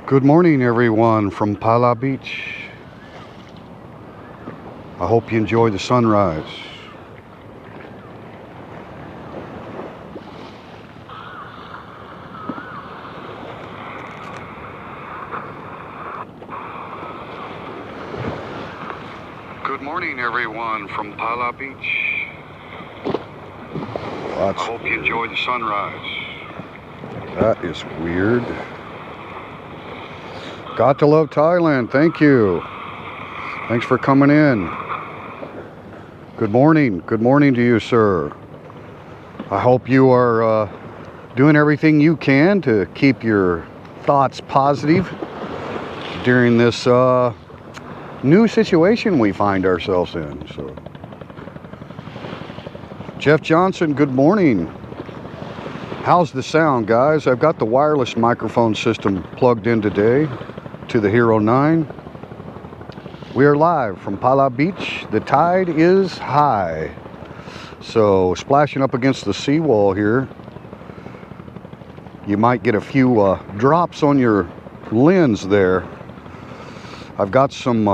Good morning, everyone, from Pala Beach. I hope you enjoy the sunrise. Good morning, everyone, from Pala Beach. I hope you enjoy the sunrise. That is weird. Got to love Thailand. Thank you. Thanks for coming in. Good morning. Good morning to you, sir. I hope you are doing everything you can to keep your thoughts positive during this new situation we find ourselves in. So, Jeff Johnson, good morning. How's the sound, guys? I've got the wireless microphone system plugged in today to the Hero 9. We are live from Pala Beach. The tide is high, so splashing up against the seawall here. You might get a few drops on your lens there. I've got some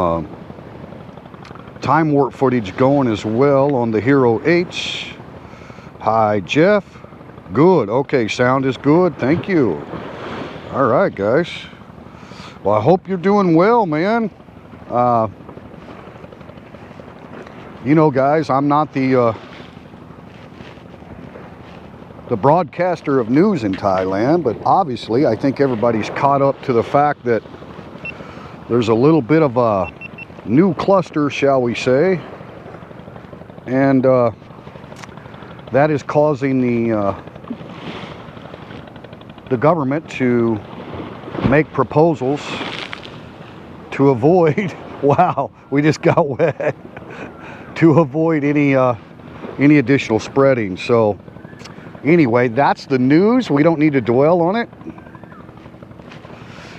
time warp footage going as well on the Hero H. Hi, Jeff. Good. Okay, sound is good. Thank you. All right, guys. Well, I hope you're doing well, man. You know, guys, I'm not the broadcaster of news in Thailand, but obviously I think everybody's caught up to the fact that there's a little bit of a new cluster, shall we say, and that is causing the government to make proposals to avoid wow, we just got wet, to avoid any additional spreading. So anyway, that's the news. We don't need to dwell on it.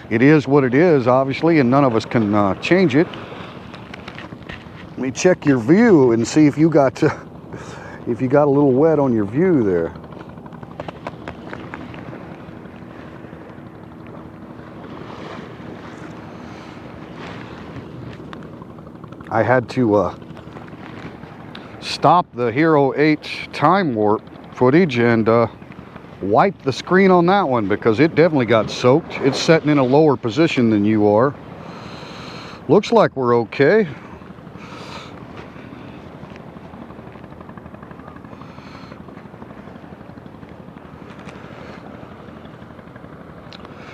It is what it is, obviously, and none of us can change it. Let me check your view and see if you got a little wet on your view there. I had to stop the Hero 8 time warp footage and wipe the screen on that one because it definitely got soaked. It's setting in a lower position than you are. Looks like we're okay.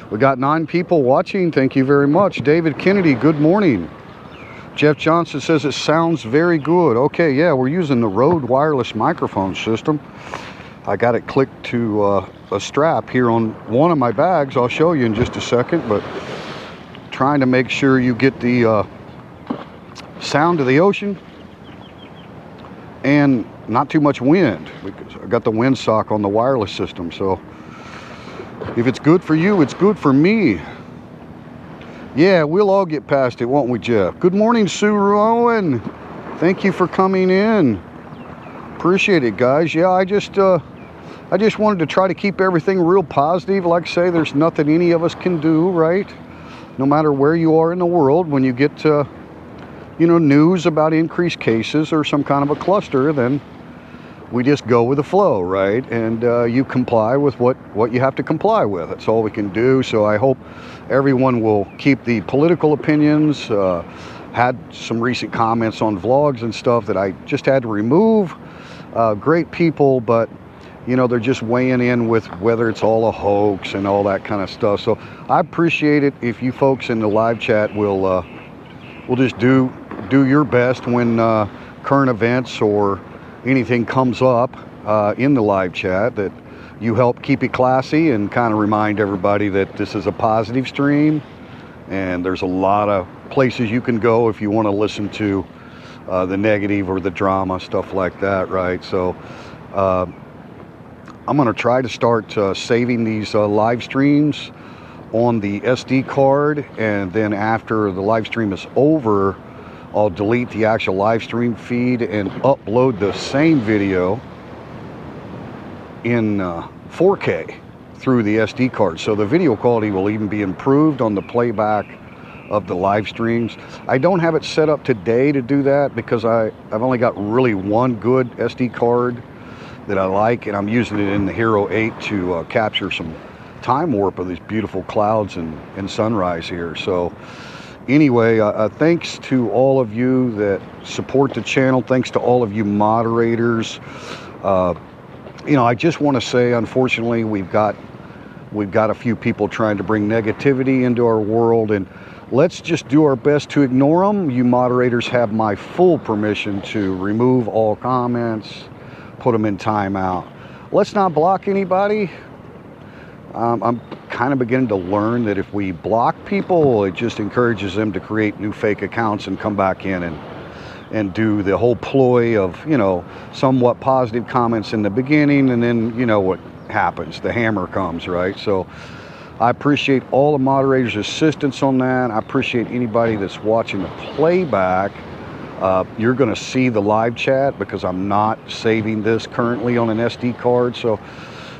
We got 9 people watching. Thank you very much. David Kennedy, good morning. Jeff Johnson says it sounds very good. Okay, yeah, we're using the Rode wireless microphone system. I got it clicked to a strap here on one of my bags. I'll show you in just a second, but trying to make sure you get the sound of the ocean and not too much wind, because I got the windsock on the wireless system. So if it's good for you, it's good for me. Yeah, we'll all get past it, won't we, Jeff? Good morning, Sue Rowan. Thank you for coming in. Appreciate it, guys. Yeah, I just wanted to try to keep everything real positive. Like I say, there's nothing any of us can do, right? No matter where you are in the world, when you get news about increased cases or some kind of a cluster, then we just go with the flow, right? And you comply with what you have to comply with. That's all we can do. So I hope everyone will keep the political opinions. Had some recent comments on vlogs and stuff that I just had to remove. Great people, but they're just weighing in with whether it's all a hoax and all that kind of stuff. So I appreciate it if you folks in the live chat will just do your best when current events or anything comes up in the live chat, that you help keep it classy and kind of remind everybody that this is a positive stream and there's a lot of places you can go if you want to listen to the negative or the drama, stuff like that, right? So I'm going to try to start saving these live streams on the SD card, and then after the live stream is over, I'll delete the actual live stream feed and upload the same video in 4K. through the SD card. So the video quality will even be improved on the playback of the live streams. I don't have it set up today to do that because I've only got really one good SD card that I like, and I'm using it in the Hero 8 to capture some time warp of these beautiful clouds and sunrise here. So anyway, thanks to all of you that support the channel. Thanks to all of you moderators. You know, I just want to say, unfortunately, we've got a few people trying to bring negativity into our world, and let's just do our best to ignore them. You moderators have my full permission to remove all comments, put them in timeout. Let's not block anybody. I'm kind of beginning to learn that if we block people, it just encourages them to create new fake accounts and come back in and do the whole ploy of, you know, somewhat positive comments in the beginning, and then, you know, what happens, the hammer comes, right? So I appreciate all the moderators' assistance on that. I appreciate anybody that's watching the playback. You're going to see the live chat because I'm not saving this currently on an SD card. So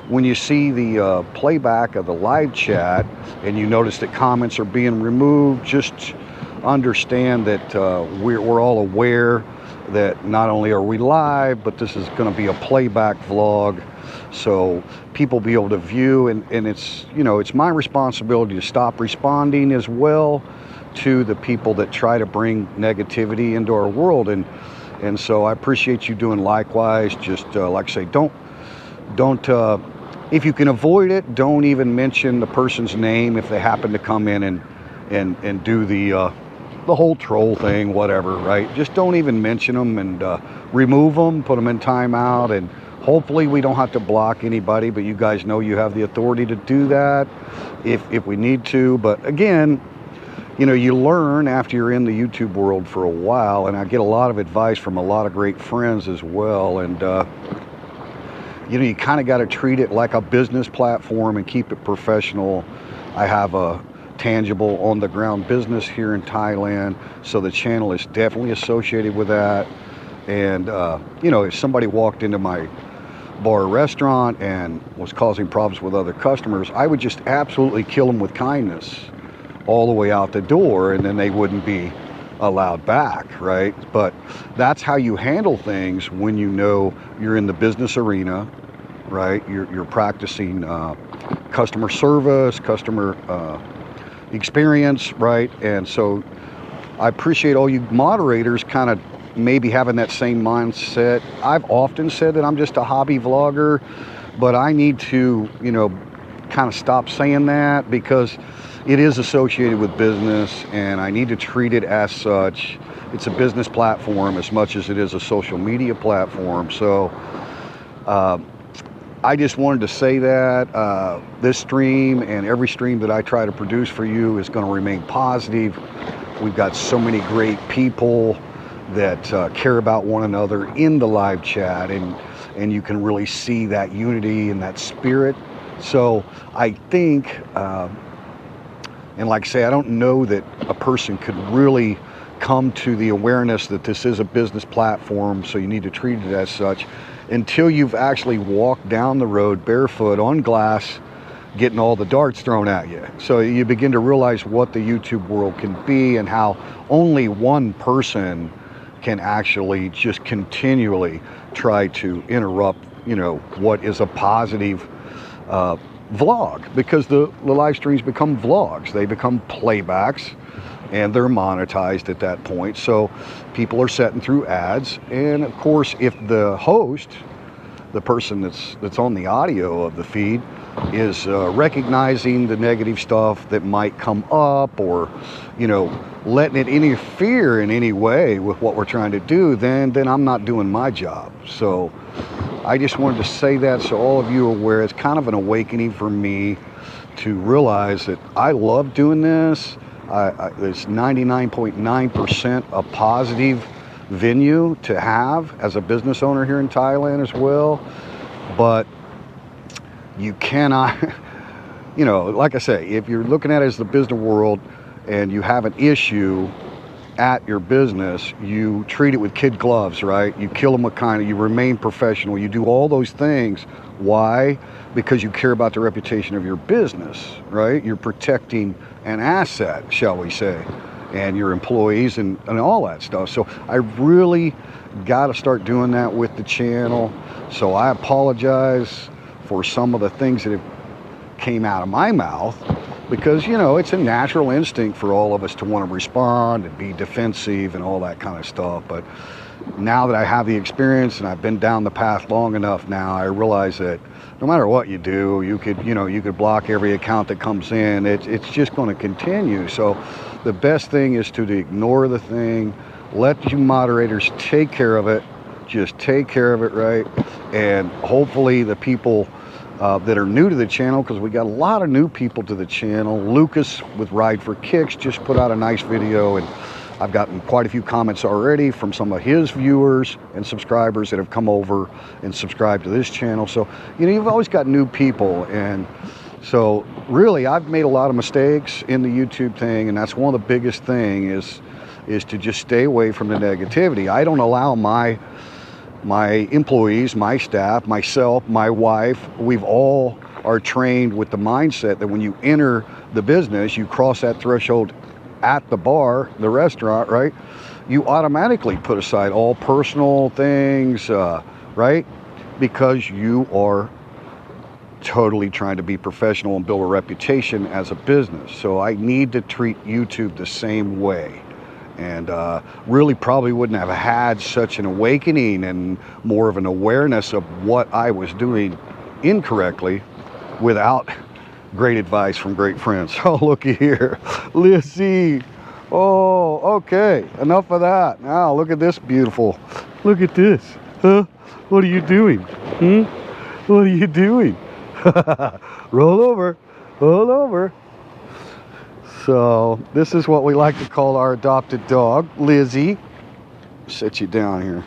when you see the playback of the live chat and you notice that comments are being removed, just understand that we're all aware that not only are we live, but this is going to be a playback vlog, so people be able to view, and it's, you know, it's my responsibility to stop responding as well to the people that try to bring negativity into our world, and so I appreciate you doing likewise. Just like I say, don't if you can avoid it, don't even mention the person's name if they happen to come in and do the whole troll thing, whatever, right? Just don't even mention them, and remove them, put them in timeout, and hopefully we don't have to block anybody, but you guys know you have the authority to do that if we need to. But again, you know, you learn after you're in the YouTube world for a while, and I get a lot of advice from a lot of great friends as well, and you know, you kind of got to treat it like a business platform and keep it professional. I have a tangible on-the-ground business here in Thailand, so the channel is definitely associated with that. And you know, if somebody walked into my bar or restaurant and was causing problems with other customers, I would just absolutely kill them with kindness all the way out the door, and then they wouldn't be allowed back, right? But that's how you handle things when you know you're in the business arena, right? You're practicing customer service, customer experience, right? And so I appreciate all you moderators kind of maybe having that same mindset. I've often said that I'm just a hobby vlogger, but I need to, you know, kind of stop saying that because it is associated with business, and I need to treat it as such. It's a business platform as much as it is a social media platform. So I just wanted to say that this stream and every stream that I try to produce for you is going to remain positive. We've got so many great people that care about one another in the live chat, and you can really see that unity and that spirit. So I think, and like I say, I don't know that a person could really come to the awareness that this is a business platform, so you need to treat it as such, until you've actually walked down the road barefoot on glass, getting all the darts thrown at you. So you begin to realize what the YouTube world can be, and how only one person can actually just continually try to interrupt, you know, what is a positive vlog, because the live streams become vlogs. They become playbacks, and they're monetized at that point. So people are setting through ads, and of course, if the host, the person that's on the audio of the feed, is recognizing the negative stuff that might come up, or, you know, letting it interfere in any way with what we're trying to do, then I'm not doing my job. So I just wanted to say that so all of you are aware. It's kind of an awakening for me to realize that I love doing this. It's 99.9% a positive venue to have as a business owner here in Thailand as well. But you cannot, you know, like I say, if you're looking at it as the business world and you have an issue, at your business, you treat it with kid gloves, right? You kill them with kindness, you remain professional, you do all those things. Why? Because you care about the reputation of your business, right? You're protecting an asset, shall we say, and your employees and all that stuff. So I really got to start doing that with the channel. So I apologize for some of the things that have came out of my mouth, because, you know, it's a natural instinct for all of us to want to respond and be defensive and all that kind of stuff. But now that I have the experience and I've been down the path long enough now, I realize that no matter what you do, you could block every account that comes in. It's just going to continue. So the best thing is to ignore the thing, let you moderators take care of it. Just take care of it, right? And hopefully the people that are new to the channel, because we got a lot of new people to the channel. Lucas with Ride for Kicks just put out a nice video, and I've gotten quite a few comments already from some of his viewers and subscribers that have come over and subscribed to this channel. So, you know, you've always got new people, and so really I've made a lot of mistakes in the YouTube thing, and that's one of the biggest thing is to just stay away from the negativity. I don't allow my employees, my staff, myself, my wife, we've all are trained with the mindset that when you enter the business, you cross that threshold at the bar, the restaurant, right? You automatically put aside all personal things, right? Because you are totally trying to be professional and build a reputation as a business. So I need to treat YouTube the same way. And really probably wouldn't have had such an awakening and more of an awareness of what I was doing incorrectly without great advice from great friends. Oh, looky here, Lizzie. Oh, okay, enough of that. Now look at this beautiful. Look at this. Huh? What are you doing? What are you doing? Roll over, roll over. So this is what we like to call our adopted dog, Lizzie. Sit you down here.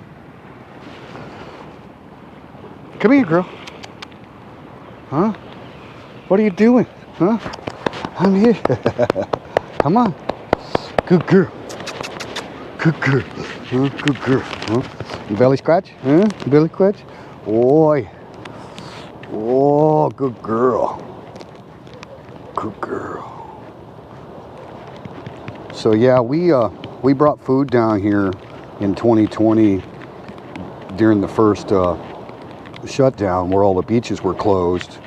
Come here, girl. Huh? What are you doing? Huh? I'm here. Come on. Good girl. Good girl. Huh? Good girl. Huh? Belly scratch? Huh? Belly scratch? Oi. Oh, good girl. Good girl. So yeah, we brought food down here in 2020 during the first shutdown where all the beaches were closed.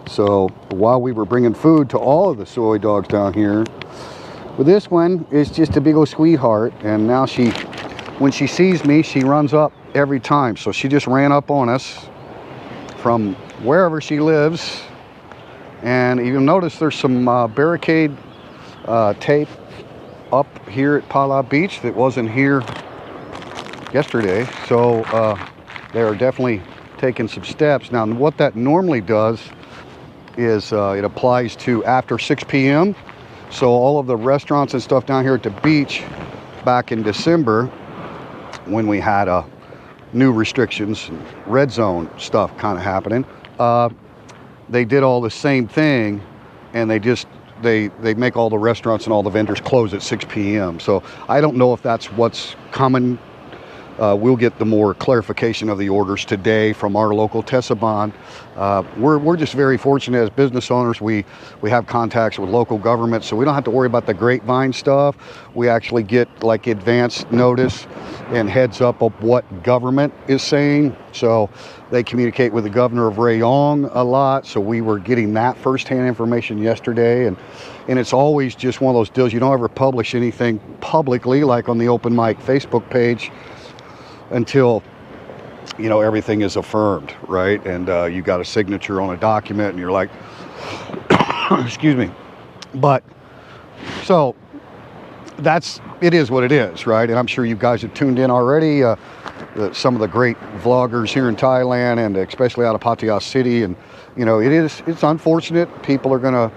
So while we were bringing food to all of the soy dogs down here, well, this one is just a big old sweetheart, and now when she sees me, she runs up every time. So she just ran up on us from wherever she lives, and you'll notice there's some barricade tape up here at Pala Beach that wasn't here yesterday. So they're definitely taking some steps. Now what that normally does is it applies to after 6 p.m. So all of the restaurants and stuff down here at the beach back in December, when we had new restrictions, red zone stuff kind of happening, they did all the same thing, and they make all the restaurants and all the vendors close at 6 p.m. So I don't know if that's what's coming. We'll get the more clarification of the orders today from our local Tesabon. We're just very fortunate as business owners. We have contacts with local government, so we don't have to worry about the grapevine stuff. We actually get like advance notice and heads up of what government is saying. So they communicate with the governor of Rayong a lot. So we were getting that firsthand information yesterday, and it's always just one of those deals. You don't ever publish anything publicly, like on the Open Mic Facebook page, until, you know, everything is affirmed, right? And you got a signature on a document, and you're like, excuse me. But so it is what it is, right? And I'm sure you guys have tuned in already. Some of the great vloggers here in Thailand, and especially out of Pattaya City, and you know, it's unfortunate. People are going to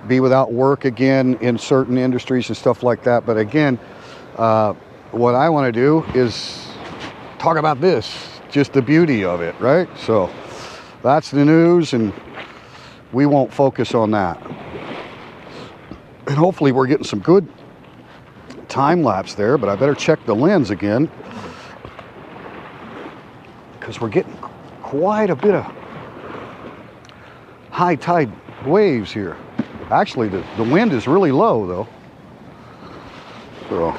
be without work again in certain industries and stuff like that. But again, what I want to do is talk about this, just the beauty of it, right? So that's the news, and we won't focus on that. And hopefully we're getting some good time lapse there, but I better check the lens again because we're getting quite a bit of high tide waves here. Actually, the wind is really low though. So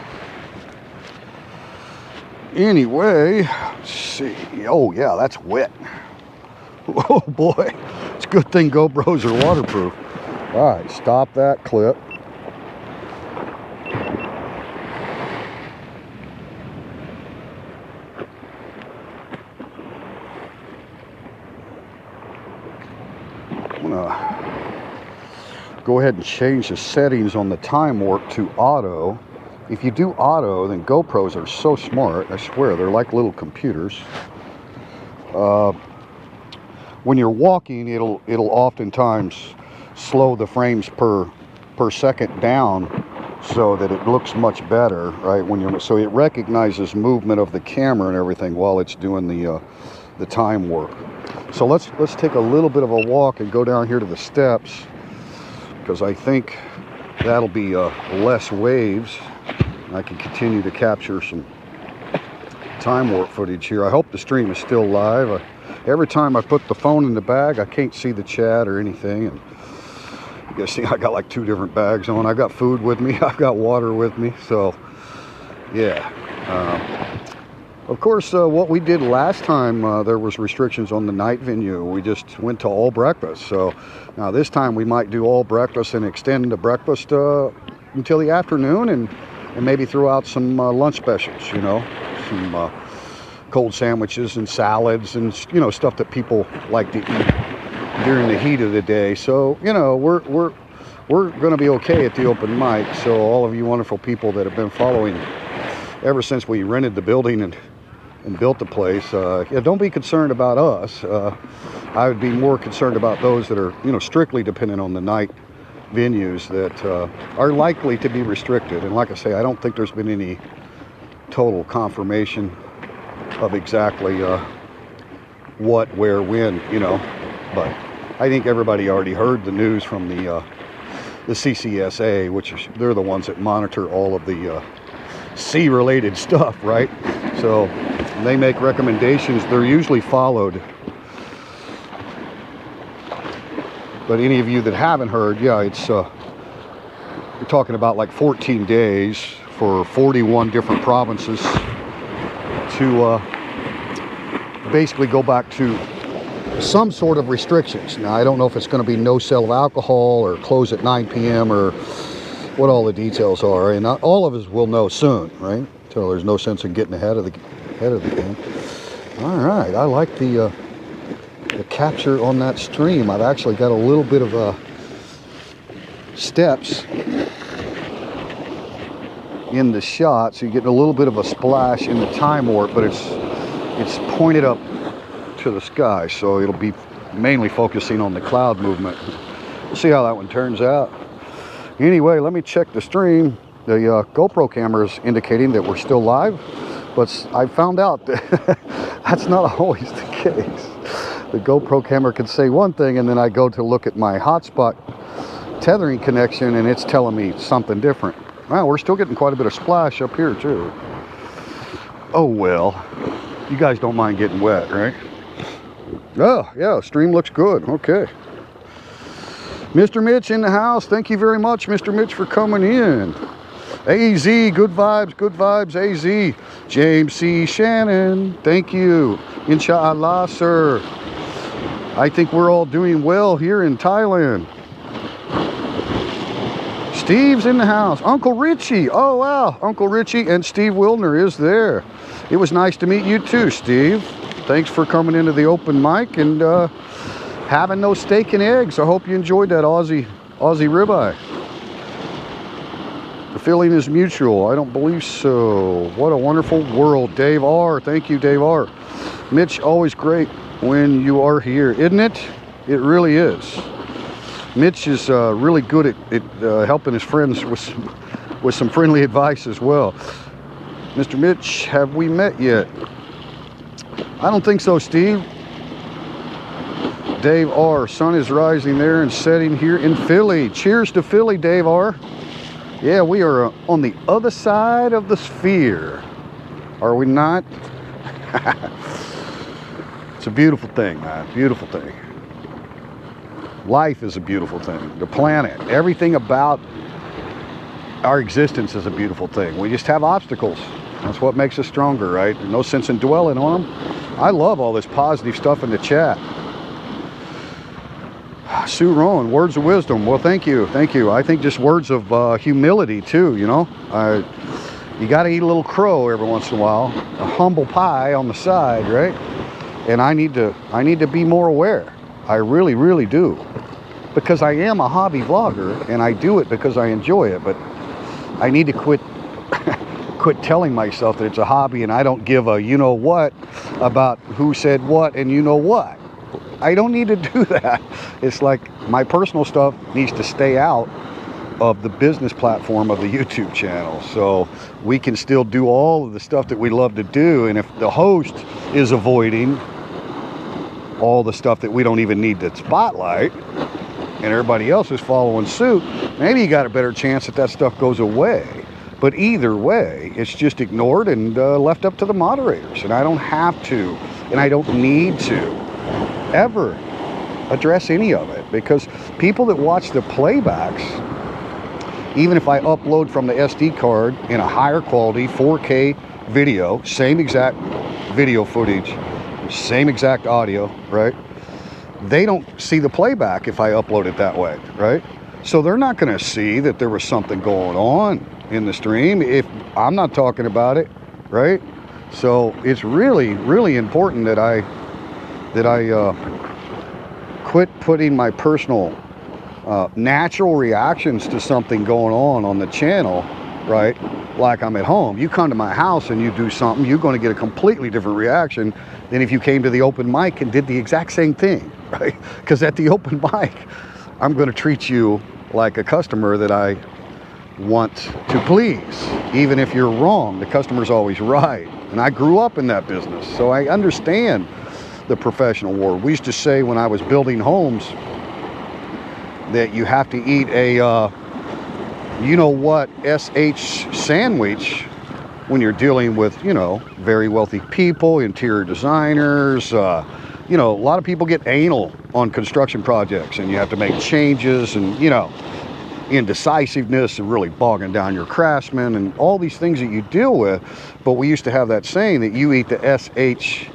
anyway, let's see. Oh yeah, that's wet. Oh boy, it's a good thing GoPros are waterproof. All right, stop that clip. I'm gonna go ahead and change the settings on the time warp to auto. If you do auto, then GoPros are so smart. I swear, they're like little computers. When you're walking, it'll oftentimes slow the frames per second down so that it looks much better, right? So it recognizes movement of the camera and everything while it's doing the time warp. So let's take a little bit of a walk and go down here to the steps, because I think that'll be less waves. I can continue to capture some time warp footage here. I hope the stream is still live. Every time I put the phone in the bag, I can't see the chat or anything. And you guys see I got like 2 different bags on. I got food with me, I've got water with me. So yeah, of course, what we did last time, there was restrictions on the night venue. We just went to all breakfast. So now this time we might do all breakfast and extend the breakfast until the afternoon, and maybe throw out some lunch specials, you know, some cold sandwiches and salads and, you know, stuff that people like to eat during the heat of the day. So, you know, we're going to be okay at the open mic. So all of you wonderful people that have been following ever since we rented the building and built the place, yeah, don't be concerned about us. I would be more concerned about those that are, you know, strictly dependent on the night venues that are likely to be restricted. And like I say, I don't think there's been any total confirmation of exactly what, where, when, you know, but I think everybody already heard the news from the CCSA, which is, they're the ones that monitor all of the sea related stuff, right? So they make recommendations, they're usually followed. But any of you that haven't heard, yeah, it's we're talking about like 14 days for 41 different provinces to basically go back to some sort of restrictions. Now, I don't know if it's going to be no sale of alcohol or close at 9 p.m. or what all the details are, and all of us will know soon, right? So there's no sense in getting ahead of the game. All right, I like the capture on that stream. I've actually got a little bit of steps in the shot, so you get a little bit of a splash in the time warp, but it's pointed up to the sky, so it'll be mainly focusing on the cloud movement. We'll see how that one turns out. Anyway, let me check the stream. The GoPro camera is indicating that we're still live, but I found out that that's not always the case. The GoPro camera can say one thing, and then I go to look at my hotspot tethering connection, and it's telling me something different. Wow, we're still getting quite a bit of splash up here too. Oh well, you guys don't mind getting wet, right? Oh yeah, stream looks good. Okay. Mr. Mitch in the house. Thank you very much, Mr. Mitch, for coming in. AZ, good vibes, AZ. James C. Shannon, thank you. Inshallah, sir. I think we're all doing well here in Thailand. Steve's in the house. Uncle Richie. Oh, wow. Uncle Richie and Steve Wilner is there. It was nice to meet you too, Steve. Thanks for coming into the open mic and having those steak and eggs. I hope you enjoyed that Aussie ribeye. The feeling is mutual. I don't believe so. What a wonderful world. Dave R. Thank you, Dave R. Mitch, always great when you are here, isn't it? It really is. Mitch is really good at helping his friends with some friendly advice as well. Mr. Mitch, have we met yet? I don't think so, Steve. Dave R. Sun is rising there and setting here in Philly. Cheers to Philly, Dave R. Yeah, we are on the other side of the sphere. Are we not? It's a beautiful thing, man. Beautiful thing. Life is a beautiful thing. The planet, everything about our existence is a beautiful thing. We just have obstacles. That's what makes us stronger, right? There's no sense in dwelling on them. I love all this positive stuff in the chat. Sue Rowan, words of wisdom. Well, thank you. Thank you. I think just words of humility, too, you know. You got to eat a little crow every once in a while. A humble pie on the side, right? And I need to be more aware. I really, really do. Because I am a hobby vlogger, and I do it because I enjoy it. But I need to quit telling myself that it's a hobby and I don't give a you-know-what about who said what and you-know-what. I don't need to do that. It's like my personal stuff needs to stay out of the business platform of the YouTube channel, so we can still do all of the stuff that we love to do. And if the host is avoiding all the stuff that we don't even need to spotlight and everybody else is following suit, maybe you got a better chance that that stuff goes away. But either way, it's just ignored and left up to the moderators. And I don't have to, and I don't need to ever address any of it, because people that watch the playbacks, even if I upload from the SD card in a higher quality 4K video, same exact video footage, same exact audio, right? They don't see the playback if I upload it that way, right? So they're not going to see that there was something going on in the stream if I'm not talking about it, right? So it's really, really important that I quit putting my personal natural reactions to something going on the channel, right? Like I'm at home. You come to my house and you do something, you're going to get a completely different reaction than if you came to the open mic and did the exact same thing, right? Because at the open mic, I'm going to treat you like a customer that I want to please. Even if you're wrong, the customer's always right. And I grew up in that business, so I understand the professional world. We used to say when I was building homes that you have to eat a you-know-what SH sandwich when you're dealing with, you know, very wealthy people, interior designers. You know, a lot of people get anal on construction projects, and you have to make changes, and, you know, indecisiveness and really bogging down your craftsmen and all these things that you deal with. But we used to have that saying that you eat the SH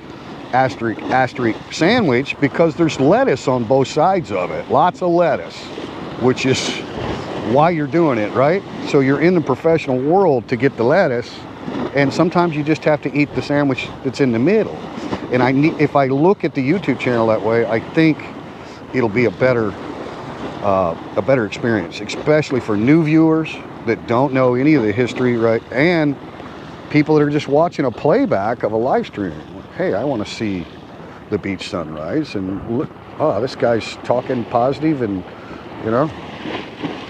asterisk sandwich because there's lettuce on both sides of it, lots of lettuce, which is why you're doing it, right? So you're in the professional world to get the lettuce, and sometimes you just have to eat the sandwich that's in the middle. And if I look at the YouTube channel that way, I think it'll be a better experience, especially for new viewers that don't know any of the history, right? And people that are just watching a playback of a live stream. Hey, I want to see the beach sunrise, and look, oh, this guy's talking positive, and you know,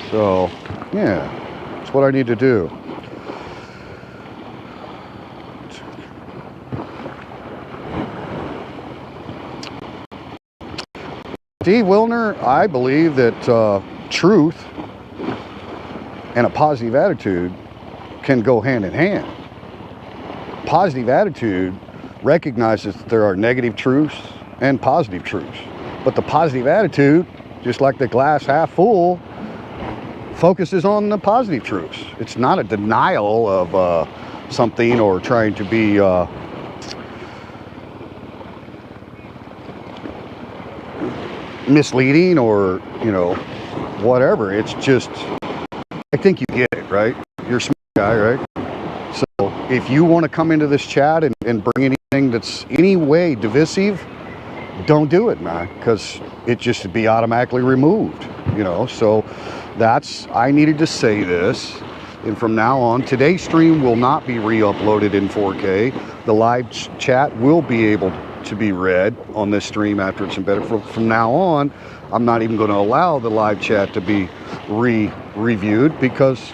so yeah, that's what I need to do. Steve Wilner, I believe that truth and a positive attitude can go hand in hand. Positive attitude recognizes that there are negative truths and positive truths. But the positive attitude, just like the glass half full, focuses on the positive truths. It's not a denial of something or trying to be misleading or, you know, whatever. It's just, I think you get it, right? You're a smart guy, right? So if you want to come into this chat and bring anything that's any way divisive, don't do it, man, because it just would be automatically removed, you know. So that's, I needed to say this. And from now on, today's stream will not be re-uploaded in 4K. The live chat will be able to be read on this stream after it's embedded. From now on, I'm not even going to allow the live chat to be reviewed, because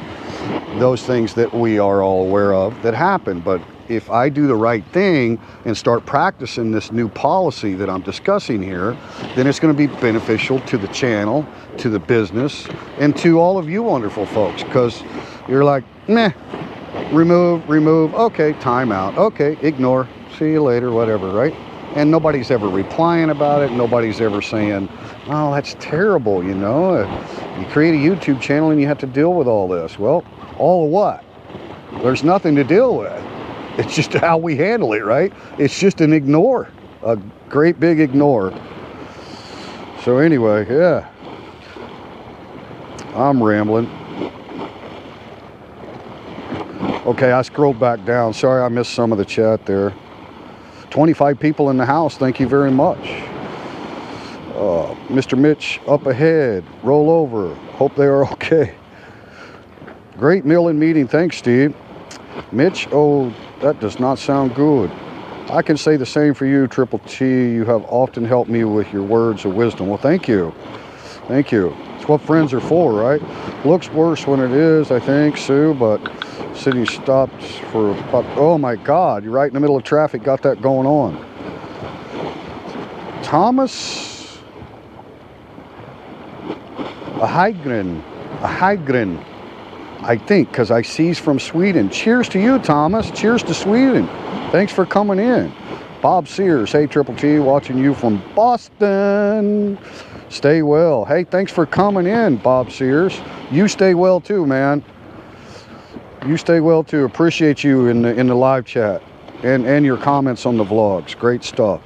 those things that we are all aware of that happen. But if I do the right thing and start practicing this new policy that I'm discussing here, then it's going to be beneficial to the channel, to the business, and to all of you wonderful folks, because you're like, meh, remove, okay, timeout, okay, ignore, see you later, whatever, right? And nobody's ever replying about it. Nobody's ever saying, oh, that's terrible, you know. You create a YouTube channel and you have to deal with all this. Well, all of what? There's nothing to deal with. It's just how we handle it, right? It's just an ignore, a great big ignore. So anyway, yeah, I'm rambling. Okay, I scrolled back down. Sorry, I missed some of the chat there. 25 people in the house, thank you very much. Mr. Mitch, up ahead, roll over, hope they are okay. Great meal and meeting, thanks Steve. Mitch, oh, that does not sound good. I can say the same for you, Triple T. You have often helped me with your words of wisdom. Well, thank you. Thank you. It's what friends are for, right? Looks worse when it is, I think, Sue, but city stopped for about, oh my God, you're right in the middle of traffic, got that going on. Thomas a Hygren, I think, because I see he's from Sweden. Cheers to you, Thomas. Cheers to Sweden. Thanks for coming in. Bob Sears, hey Triple T, watching you from Boston. Stay well. Hey, thanks for coming in, Bob Sears. You stay well too, man. You stay well too. Appreciate you in the live chat and your comments on the vlogs. Great stuff.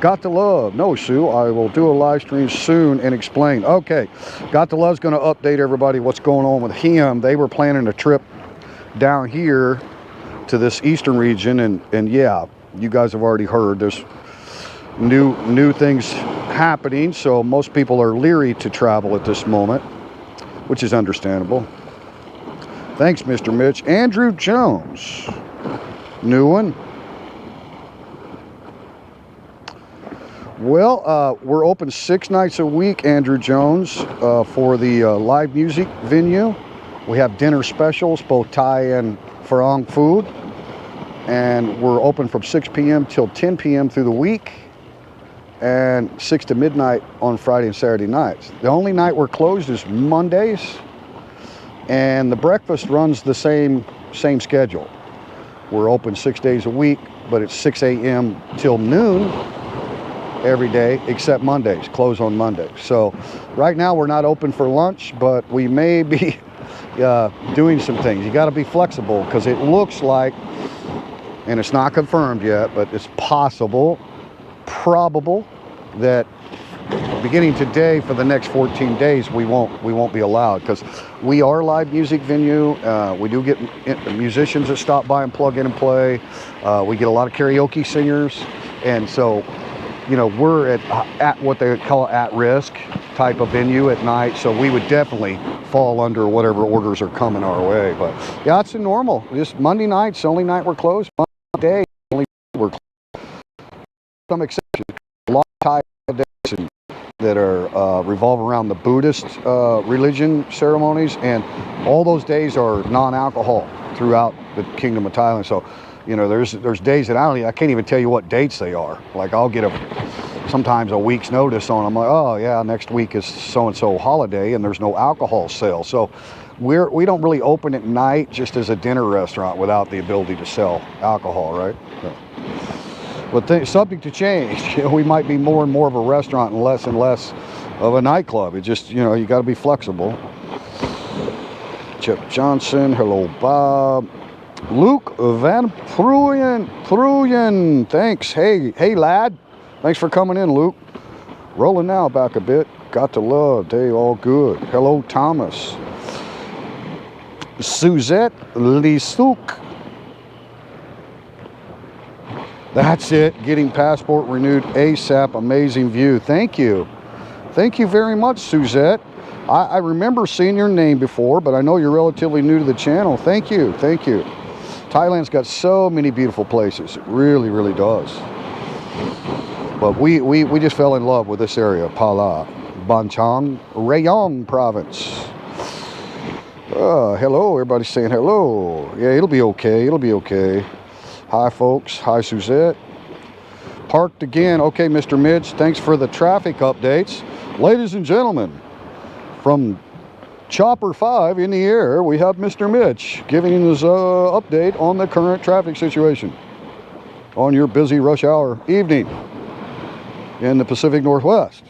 Got to Love. No, Sue, I will do a live stream soon and explain. Okay, Got to Love's going to update everybody what's going on with him. They were planning a trip down here to this eastern region, and yeah, you guys have already heard there's new things happening, so most people are leery to travel at this moment, which is understandable. Thanks, Mr. Mitch. Andrew Jones. New one. Well, we're open 6 nights a week, Andrew Jones, for the live music venue. We have dinner specials, both Thai and Farang food. And we're open from 6 p.m. till 10 p.m. through the week, and 6 to midnight on Friday and Saturday nights. The only night we're closed is Mondays. And the breakfast runs the same schedule. We're open 6 days a week, but it's 6 a.m. till noon every day, except Mondays, close on Mondays. So right now we're not open for lunch, but we may be doing some things. You got to be flexible, because it looks like, and it's not confirmed yet, but it's possible, probable, that beginning today for the next 14 days we won't be allowed, because we are a live music venue. We do get musicians that stop by and plug in and play. We get a lot of karaoke singers, and so, you know, we're at what they call at risk type of venue at night, so we would definitely fall under whatever orders are coming our way. But yeah, it's a normal, just Monday night's the only night we're closed. Monday only we're closed. Some exceptions, a lot of Thai days that are revolve around the Buddhist religion ceremonies, and all those days are non-alcohol throughout the Kingdom of Thailand. So, you know, there's days that I can't even tell you what dates they are. Like, I'll get sometimes a week's notice on. I'm like, oh yeah, next week is so and so holiday, and there's no alcohol sale. So we don't really open at night just as a dinner restaurant without the ability to sell alcohol, right? So, but subject to change. You know, we might be more and more of a restaurant and less of a nightclub. It just, you know, you got to be flexible. Chip Johnson, hello Bob. Luke Van Pruyen, thanks. Hey lad, thanks for coming in, Luke. Rolling now back a bit. Got to Love, they all good. Hello Thomas. Suzette Lisuk. That's it. Getting passport renewed ASAP. Amazing view. Thank you. Thank you very much, Suzette. I remember seeing your name before, but I know you're relatively new to the channel. Thank you. Thank you. Thailand's got so many beautiful places. It really, really does. But we just fell in love with this area, Pala, Banchang, Rayong province. Hello, everybody's saying hello. Yeah, it'll be okay. It'll be okay. Hi, folks. Hi, Suzette. Parked again. Okay, Mr. Mitch, thanks for the traffic updates. Ladies and gentlemen, from Chopper 5 in the air, we have Mr. Mitch giving us an update on the current traffic situation on your busy rush hour evening in the Pacific Northwest.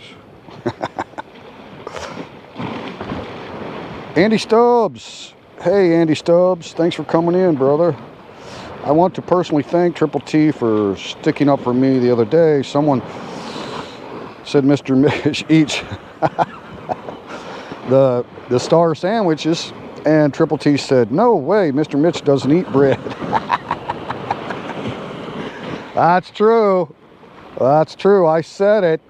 Andy Stubbs. Hey, Andy Stubbs. Thanks for coming in, brother. I want to personally thank Triple T for sticking up for me the other day. Someone said Mr. Mitch eats the star sandwiches, and Triple T said, no way, Mr. Mitch doesn't eat bread. That's true. That's true. I said it.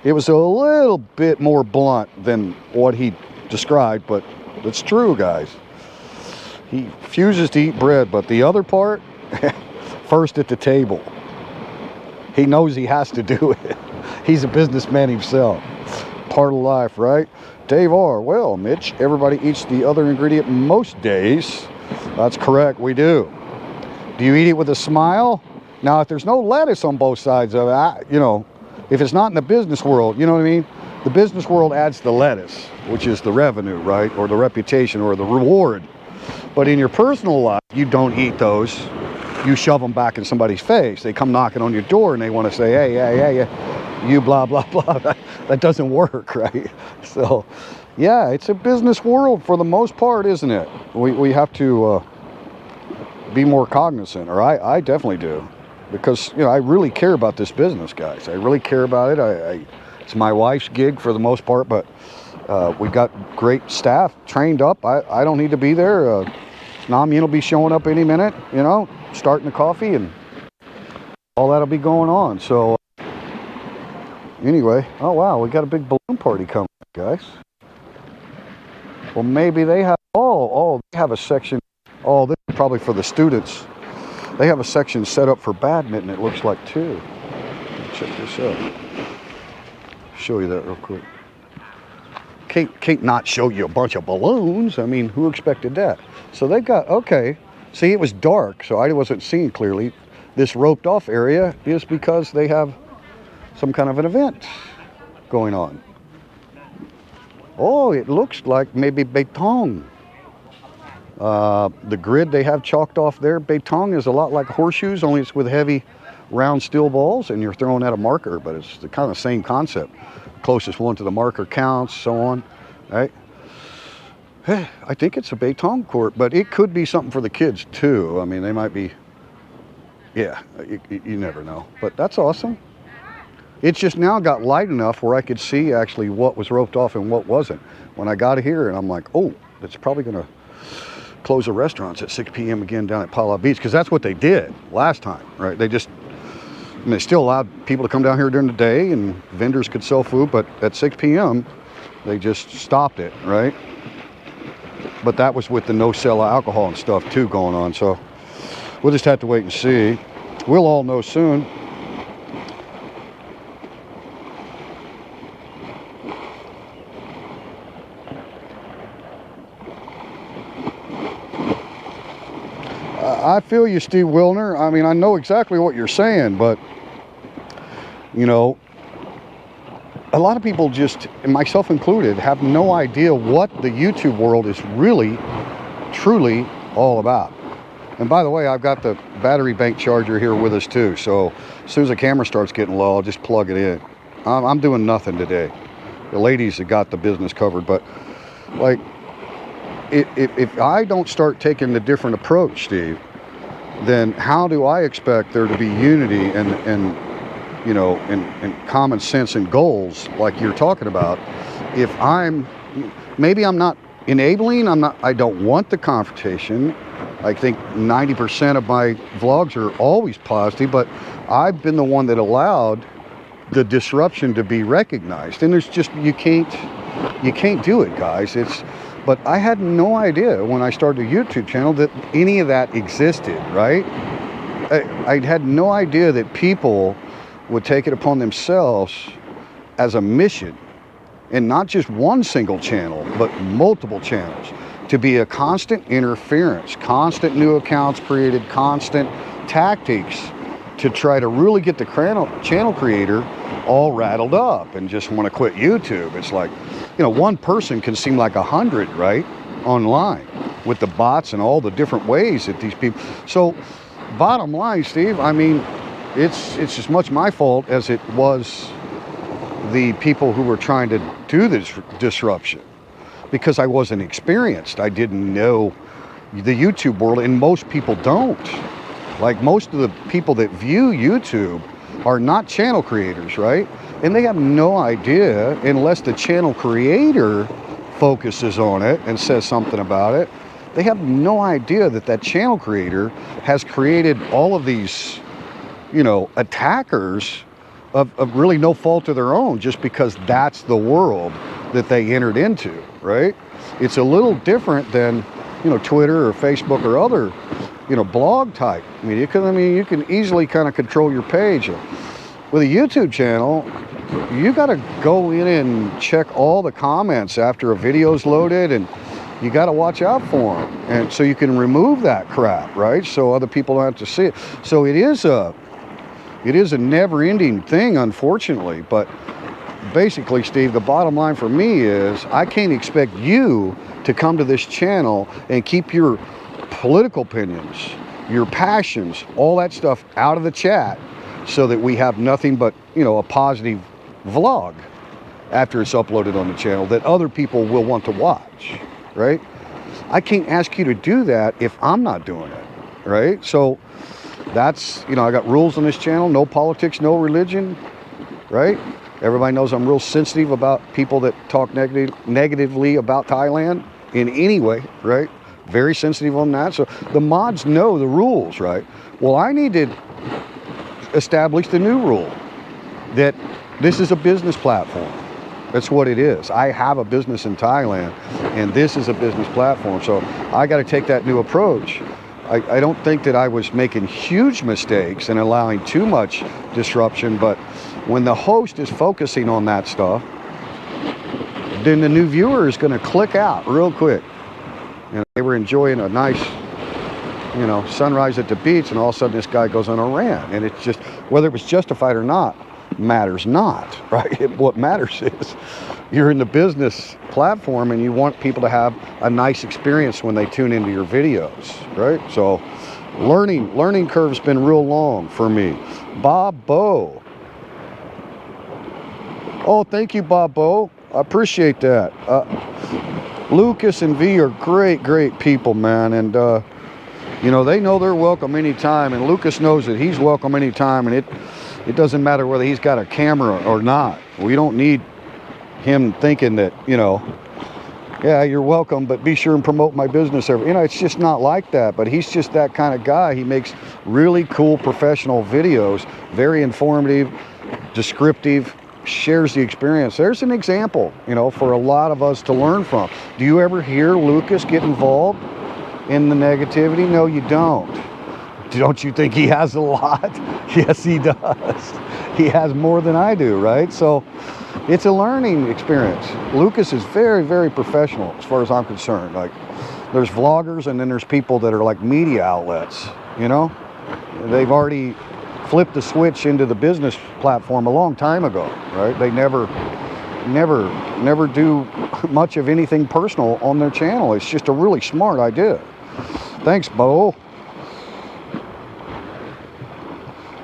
It was a little bit more blunt than what he described, but it's true, guys. He refuses to eat bread, but the other part, first at the table. He knows he has to do it. He's a businessman himself. Part of life, right? Dave R. Well, Mitch, everybody eats the other ingredient most days. That's correct, we do. Do you eat it with a smile? Now, if there's no lettuce on both sides of it, you know, if it's not in the business world, you know what I mean? The business world adds the lettuce, which is the revenue, right? Or the reputation or the reward. But in your personal life, you don't eat those. You shove them back in somebody's face. They come knocking on your door and they want to say, hey, you blah, blah, blah. That doesn't work, right? So, yeah, it's a business world for the most part, isn't it? We have to be more cognizant, or I definitely do. Because, you know, I really care about this business, guys. I really care about it. It's my wife's gig for the most part, but we've got great staff trained up. I don't need to be there. Namyun will be showing up any minute, you know, starting the coffee, and all that'll be going on. So, anyway, oh wow, we got a big balloon party coming, guys. Well, maybe they have, they have a section, this is probably for the students. They have a section set up for badminton, it looks like, too. Check this out. Show you that real quick. Can't not show you a bunch of balloons. I mean, who expected that? So they got, okay. See, it was dark, so I wasn't seeing clearly. This roped off area is because they have some kind of an event going on. Oh, it looks like maybe Beitong. The grid they have chalked off there, Beitong is a lot like horseshoes, only it's with heavy round steel balls, and you're throwing at a marker, but it's the kind of same concept. Closest one to the marker counts, so on, right? I think it's a Beitong court, but it could be something for the kids too. I mean, they might be, yeah, you never know. But that's awesome. It's just now got light enough where I could see actually what was roped off and what wasn't. When I got here, and I'm like, oh, it's probably gonna close the restaurants at 6 p.m. again down at Pala Beach, because that's what they did last time, right? They just, I mean, they still allowed people to come down here during the day and vendors could sell food, but at 6 p.m. they just stopped it, right? But that was with the no sell of alcohol and stuff too going on, so we'll just have to wait and see. We'll all know soon. I feel you, Steve Wilner. I mean, I know exactly what you're saying, but, you know, a lot of people just, and myself included, have no idea what the YouTube world is really, truly all about. And by the way, I've got the battery bank charger here with us too, so as soon as the camera starts getting low, I'll just plug it in. I'm doing nothing today. The ladies have got the business covered, but, like, if I don't start taking the different approach, Steve, then how do I expect there to be unity and you know, and common sense and goals like you're talking about, if maybe I'm not enabling, I don't want the confrontation. I think 90% of my vlogs are always positive, but I've been the one that allowed the disruption to be recognized. And there's just, you can't do it, guys. But I had no idea when I started a YouTube channel that any of that existed, right? I had no idea that people would take it upon themselves as a mission, and not just one single channel, but multiple channels, to be a constant interference, constant new accounts created, constant tactics to try to really get the channel creator all rattled up and just want to quit YouTube. It's like, you know, one person can seem like 100, right, online with the bots and all the different ways that these people. So bottom line, Steve, I mean, it's as much my fault as it was the people who were trying to do this disruption, because I wasn't experienced. I didn't know the YouTube world, and most people don't. Like, most of the people that view YouTube are not channel creators, right? And they have no idea, unless the channel creator focuses on it and says something about it, they have no idea that that channel creator has created all of these, you know, attackers of really no fault of their own, just because that's the world that they entered into, right? It's a little different than, you know, Twitter or Facebook or other, you know, blog type media. Because I mean, you can easily kind of control your page. With a YouTube channel, you got to go in and check all the comments after a video's loaded, and you got to watch out for them, and so you can remove that crap, right? So other people don't have to see it. So it is a never-ending thing, unfortunately. But basically, Steve, the bottom line for me is I can't expect you to come to this channel and keep your political opinions, your passions, all that stuff out of the chat, so that we have nothing but, you know, a positive vlog after it's uploaded on the channel that other people will want to watch, right? I can't ask you to do that if I'm not doing it, right? So that's, you know, I got rules on this channel: no politics, no religion, right? Everybody knows I'm real sensitive about people that talk negatively about Thailand in any way, right? Very sensitive on that. So the mods know the rules, right? Well, I need to establish the new rule that this is a business platform. That's what it is. I have a business in Thailand, and this is a business platform. So I got to take that new approach. I don't think that I was making huge mistakes and allowing too much disruption, but when the host is focusing on that stuff, then the new viewer is going to click out real quick. And they were enjoying a nice, you know, sunrise at the beach, and all of a sudden this guy goes on a rant. And it's just, whether it was justified or not, matters not, right? What matters is you're in the business platform and you want people to have a nice experience when they tune into your videos, right? So learning curve's been real long for me. Bob Bo. Oh, thank you, Bob Bo. I appreciate that. Lucas and V are great people, man. And, you know, they know they're welcome anytime. And Lucas knows that he's welcome anytime. And it doesn't matter whether he's got a camera or not. We don't need him thinking that, you know, yeah, you're welcome, but be sure and promote my business. You know, it's just not like that. But he's just that kind of guy. He makes really cool professional videos, very informative, descriptive, shares the experience. There's an example, you know, for a lot of us to learn from. Do you ever hear Lucas get involved in the negativity? No, you don't. Don't you think he has a lot? Yes, he does. He has more than I do, right? So it's a learning experience. Lucas is very professional as far as I'm concerned. Like, there's vloggers, and then there's people that are like media outlets, you know? They've already flipped the switch into the business platform a long time ago, right? They never do much of anything personal on their channel. It's just a really smart idea. Thanks, Bo.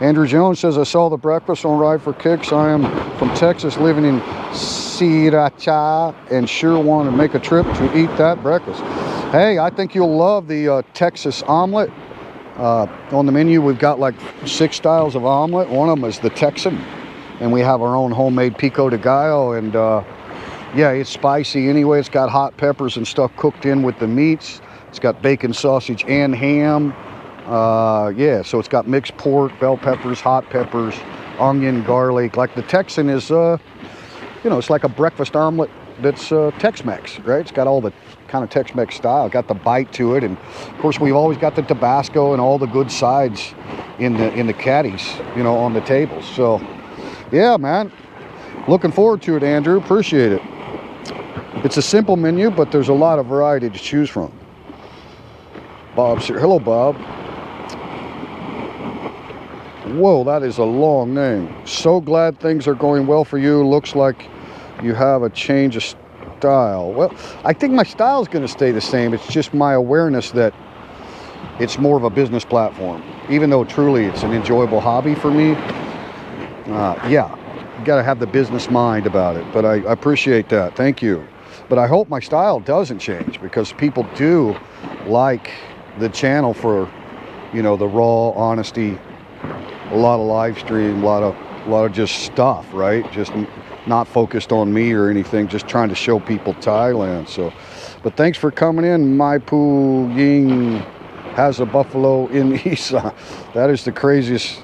Andrew Jones says, I saw the breakfast on Ride for Kicks. I am from Texas, living in Sriracha, and sure want to make a trip to eat that breakfast. Hey, I think you'll love the Texas omelet. On the menu, we've got like 6 styles of omelet. One of them is the Texan, and we have our own homemade pico de gallo. And yeah, it's spicy anyway. It's got hot peppers and stuff cooked in with the meats. It's got bacon, sausage, and ham. Yeah, so it's got mixed pork, bell peppers, hot peppers, onion, garlic. Like the Texan is, you know, it's like a breakfast omelet that's Tex-Mex, right? It's got all the kind of Tex-Mex style, got the bite to it. And of course, we've always got the Tabasco and all the good sides in the caddies, you know, on the tables. So yeah, man, looking forward to it, Andrew. Appreciate it. It's a simple menu, but there's a lot of variety to choose from. Bob's here. Hello, Bob. Whoa, that is a long name. So glad things are going well for you. Looks like you have a change of style. Well, I think my style is going to stay the same. It's just my awareness that it's more of a business platform. Even though truly it's an enjoyable hobby for me. Yeah, you got to have the business mind about it. But I appreciate that. Thank you. But I hope my style doesn't change, because people do like the channel for, you know, the raw honesty. A lot of live stream, a lot of just stuff, right? Just not focused on me or anything, just trying to show people Thailand. So, but thanks for coming in. Mai Pu Ying has a buffalo in Isa. That is the craziest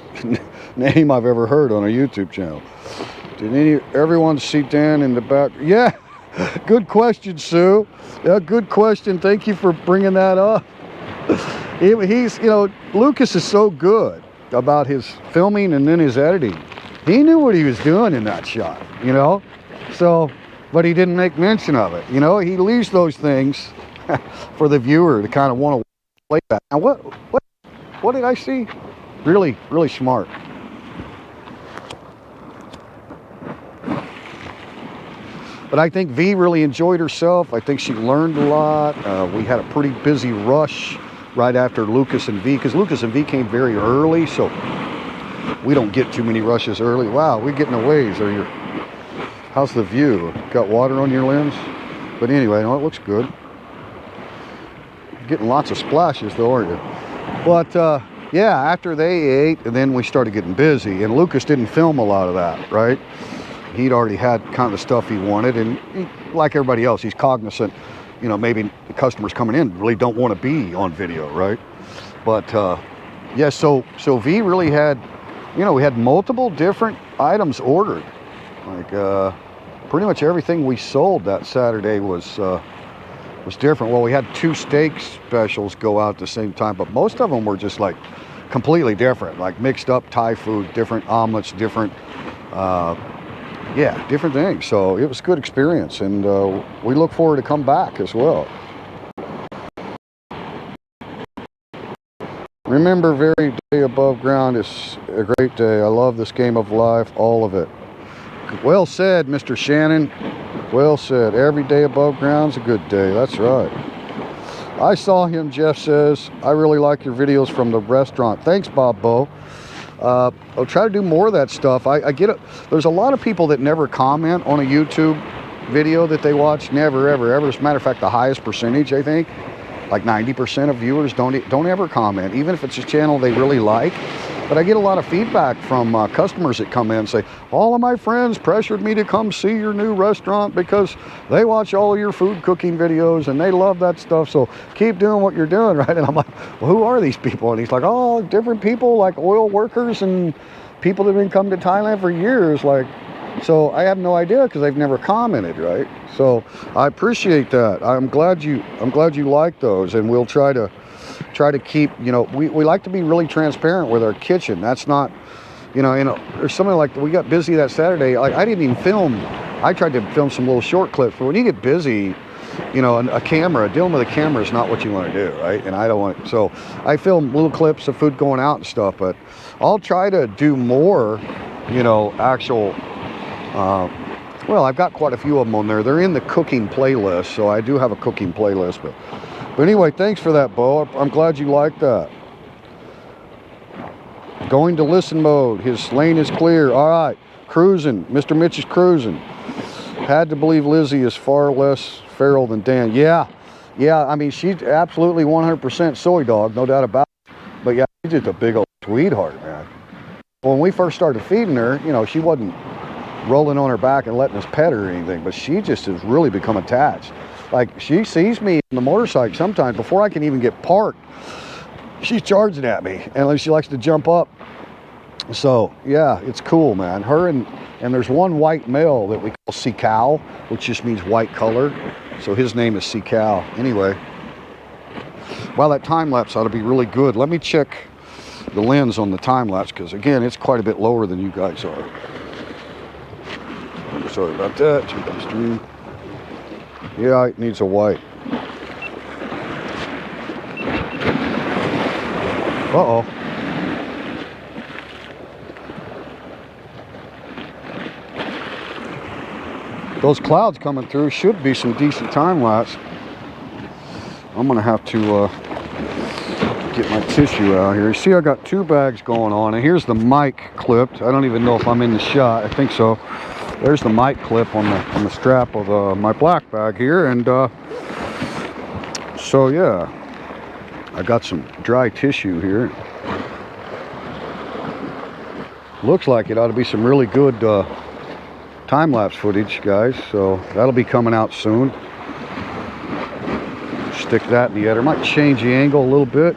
name I've ever heard on a YouTube channel. Did everyone see Dan in the back? Yeah, good question, Sue. Yeah, good question. Thank you for bringing that up. He's, you know, Lucas is so good about his filming and then his editing. He knew what he was doing in that shot, you know? So, but he didn't make mention of it, you know? He leaves those things for the viewer to kind of want to play that. Now, what did I see? Really, really smart. But I think V really enjoyed herself. I think she learned a lot. We had a pretty busy rush right after Lucas and V, because Lucas and V came very early, so we don't get too many rushes early. Wow, we're getting a ways. How's the view? Got water on your lens? But anyway, no, it looks good. Getting lots of splashes though, aren't you? But yeah, after they ate, and then we started getting busy, and Lucas didn't film a lot of that, right? He'd already had kind of the stuff he wanted, and like everybody else, he's cognizant, you know, maybe the customers coming in really don't want to be on video, right? But yeah, so V really had, you know, we had multiple different items ordered. Like pretty much everything we sold that Saturday was different. Well, we had 2 steak specials go out at the same time, but most of them were just like completely different, like mixed up Thai food, different omelets, different yeah, different things. So it was a good experience, and we look forward to come back as well. Remember, very day above ground is a great day. I love this game of life, all of it. Well said, Mr. Shannon. Well said. Every day above ground's a good day. That's right. I saw him, Jeff says. I really like your videos from the restaurant. Thanks, Bob Bo. I'll try to do more of that stuff. I get it. There's a lot of people that never comment on a YouTube video that they watch. Never, ever, ever. As a matter of fact, the highest percentage, I think, like 90% of viewers don't ever comment, even if it's a channel they really like. But I get a lot of feedback from customers that come in and say, all of my friends pressured me to come see your new restaurant because they watch all of your food cooking videos and they love that stuff. So keep doing what you're doing, right? And I'm like, well, who are these people? And he's like, oh, different people, like oil workers and people that have been coming to Thailand for years. Like, so I have no idea because they've never commented, right? So I appreciate that. I'm glad you like those, and we'll try to keep, you know, we like to be really transparent with our kitchen. That's not, you know, there's something like, we got busy that Saturday. Like, I didn't even film. I tried to film some little short clips, but when you get busy, you know, dealing with a camera is not what you want to do, right? And I don't want, so I film little clips of food going out and stuff, but I'll try to do more, you know, actual, well, I've got quite a few of them on there. They're in the cooking playlist, so I do have a cooking playlist, but anyway, thanks for that, Bo. I'm glad you like that. Going to listen mode. His lane is clear. All right, cruising. Mr. Mitch is cruising. Had to believe Lizzie is far less feral than Dan. Yeah, I mean, she's absolutely 100% soy dog, no doubt about it. But yeah, she's just a big old sweetheart, man. When we first started feeding her, you know, she wasn't rolling on her back and letting us pet her or anything, but she just has really become attached. Like, she sees me on the motorcycle sometimes before I can even get parked. She's charging at me, and she likes to jump up. So yeah, it's cool, man. Her and there's one white male that we call Sea Cow, which just means white color. So his name is Sea Cow. Anyway, well, that time lapse ought to be really good. Let me check the lens on the time lapse, because again, it's quite a bit lower than you guys are. Sorry about that. Yeah, it needs a white. Uh-oh. Those clouds coming through should be some decent time lapse. I'm gonna have to get my tissue out here. You see, I got 2 bags going on, and here's the mic clipped. I don't even know if I'm in the shot. I think so. There's the mic clip on the strap of my black bag here, and so yeah, I got some dry tissue here. Looks like it ought to be some really good time-lapse footage, guys, so that'll be coming out soon. Stick that in the editor. Might change the angle a little bit.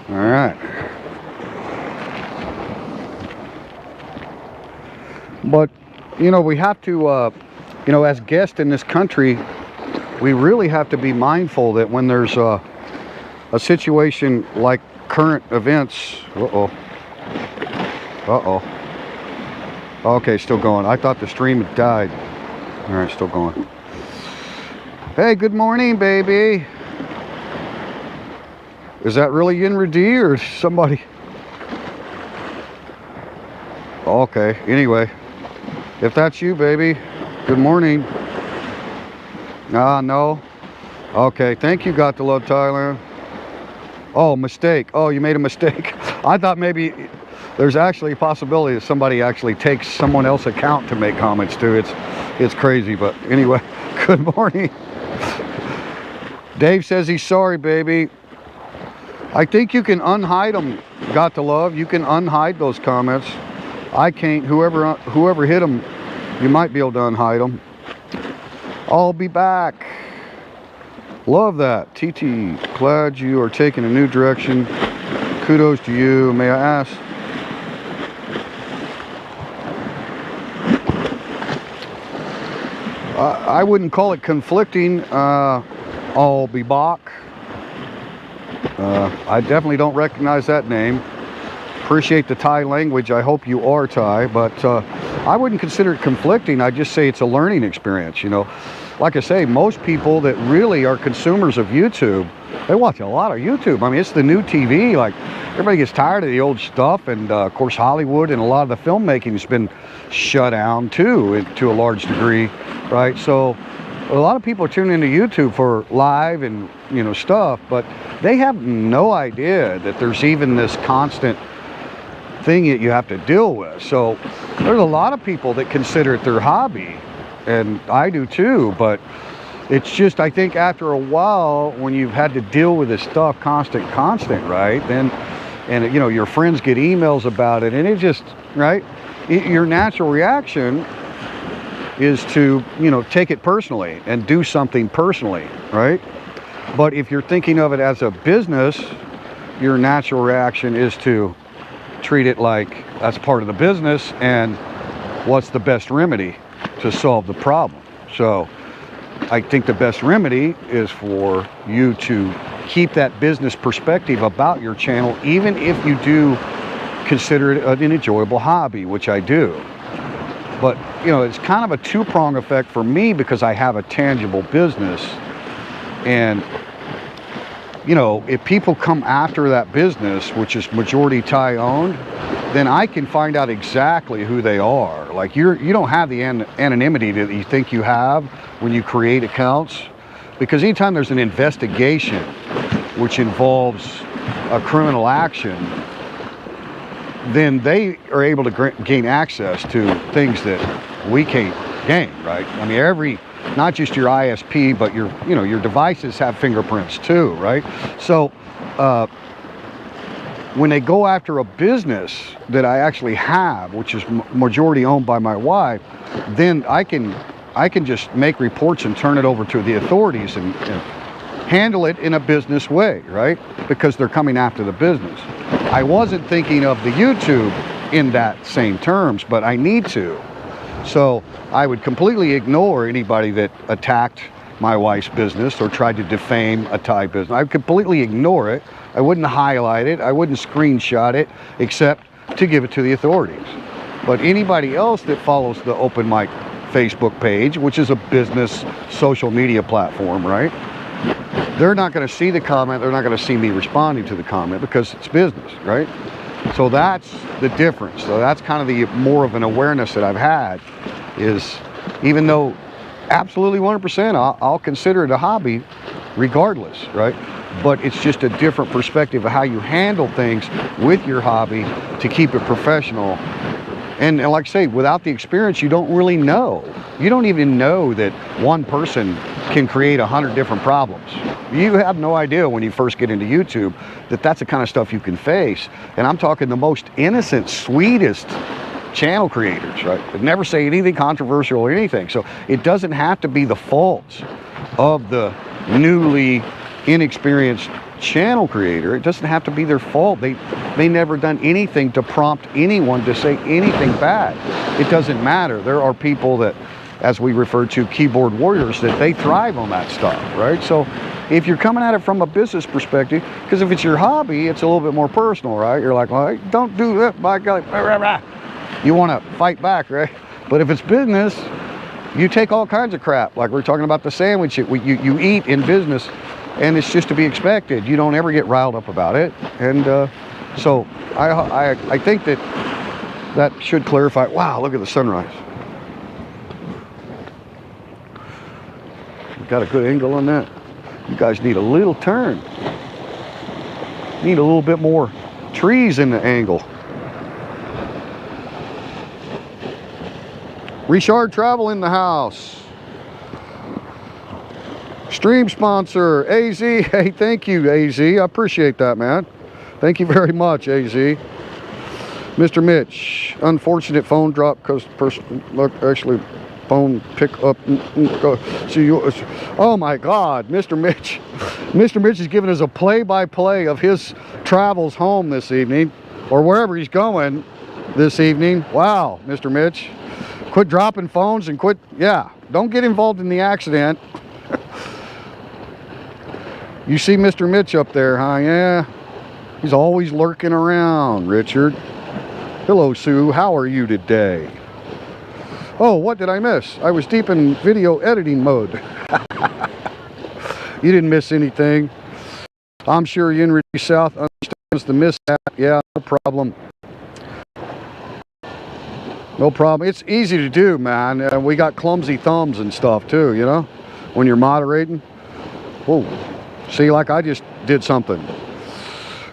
All right. But, you know, we have to, you know, as guests in this country, we really have to be mindful that when there's a situation like current events. Uh-oh. Okay, still going. I thought the stream had died. All right, still going. Hey, good morning, baby. Is that really Yinra D or somebody? Okay, anyway. If that's you, baby, good morning. No. Okay, thank you, Got to Love Thailand. Oh, mistake. Oh, you made a mistake. I thought maybe there's actually a possibility that somebody actually takes someone else's account to make comments to. It's crazy, but anyway, good morning. Dave says he's sorry, baby. I think you can unhide them, Got to Love. You can unhide those comments. I can't. Whoever hit them, you might be able to unhide them. I'll be back. Love that. TT, glad you are taking a new direction. Kudos to you. May I ask? I wouldn't call it conflicting. I'll be back. I definitely don't recognize that name. Appreciate the Thai language. I hope you are Thai, but I wouldn't consider it conflicting. I'd just say it's a learning experience, you know. Like I say, most people that really are consumers of YouTube, they watch a lot of YouTube. I mean, it's the new TV. Like, everybody gets tired of the old stuff, and of course, Hollywood and a lot of the filmmaking has been shut down too, to a large degree, right? So a lot of people are tuning into YouTube for live and, you know, stuff, but they have no idea that there's even this constant thing that you have to deal with. So there's a lot of people that consider it their hobby, and I do too, but it's just, I think after a while, when you've had to deal with this stuff constant, right, then, and you know, your friends get emails about it, and it just, right, your natural reaction is to, you know, take it personally and do something personally, right? But if you're thinking of it as a business, your natural reaction is to treat it like that's part of the business, and what's the best remedy to solve the problem. So I think the best remedy is for you to keep that business perspective about your channel, even if you do consider it an enjoyable hobby, which I do. But, you know, it's kind of a two-prong effect for me because I have a tangible business. And, you know, if people come after that business, which is majority Thai owned, then I can find out exactly who they are. Like, you don't have the anonymity that you think you have when you create accounts, because anytime there's an investigation which involves a criminal action, then they are able to gain access to things that we can't gain, right? I mean, not just your ISP, but your devices have fingerprints too, right? So when they go after a business that I actually have, which is majority owned by my wife, then I can just make reports and turn it over to the authorities and handle it in a business way, right? Because they're coming after the business. I wasn't thinking of the YouTube in that same terms, but I need to. So I would completely ignore anybody that attacked my wife's business or tried to defame a Thai business. I would completely ignore it. I wouldn't highlight it. I wouldn't screenshot it, except to give it to the authorities. But anybody else that follows the Open Mic Facebook page, which is a business social media platform, right? They're not going to see the comment. They're not going to see me responding to the comment because it's business, right? So that's the difference. So that's kind of the more of an awareness that I've had, is even though absolutely 100% I'll consider it a hobby regardless, right? But it's just a different perspective of how you handle things with your hobby to keep it professional. And like I say, without the experience, you don't really know. You don't even know that one person can create 100 different problems. You have no idea when you first get into YouTube that that's the kind of stuff you can face. And I'm talking the most innocent, sweetest channel creators, right? That never say anything controversial or anything. So it doesn't have to be the fault of the newly inexperienced channel creator. It doesn't have to be their fault. They never done anything to prompt anyone to say anything bad. It doesn't matter. There are people that, as we refer to, keyboard warriors, that they thrive on that stuff, right? So if you're coming at it from a business perspective, because if it's your hobby, it's a little bit more personal, right? You're like, well, don't do that, my God. You want to fight back, right? But if it's business, you take all kinds of crap. Like we're talking about the sandwich you eat in business, and it's just to be expected. You don't ever get riled up about it. And so I think that should clarify. Wow, look at the sunrise. Got a good angle on that. You guys need a little turn. Need a little bit more trees in the angle. Richard Travel in the house. Stream sponsor, AZ. Hey, thank you, AZ. I appreciate that, man. Thank you very much, AZ. Mr. Mitch, unfortunate phone drop because actually phone pick up. See you. Oh my God, Mr. Mitch. Mr. Mitch is giving us a play-by-play of his travels home this evening, or wherever he's going this evening. Wow, Mr. Mitch. Quit dropping phones and quit, yeah, don't get involved in the accident. You see Mr. Mitch up there, huh? Yeah, he's always lurking around, Richard. Hello, Sue, how are you today? Oh, what did I miss? I was deep in video editing mode. You didn't miss anything. I'm sure Yenri South understands the mishap. Yeah, no problem. No problem. It's easy to do, man. We got clumsy thumbs and stuff too, you know, when you're moderating. Whoa. See, like I just did something.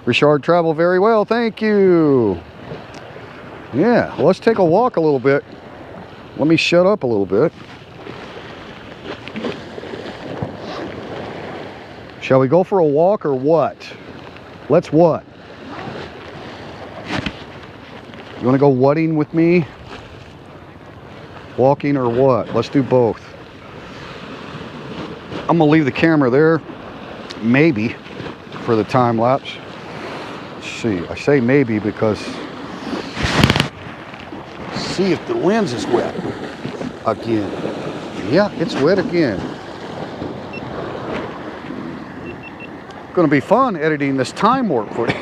Richard Travel very well. Thank you. Yeah, let's take a walk a little bit. Let me shut up a little bit. Shall we go for a walk or what? Let's what? You want to go whatting with me? Walking or what? Let's do both. I'm gonna leave the camera there, maybe, for the time lapse. Let's see, I say maybe because see if the lens is wet again. Yeah, it's wet again. Gonna be fun editing this time warp footage.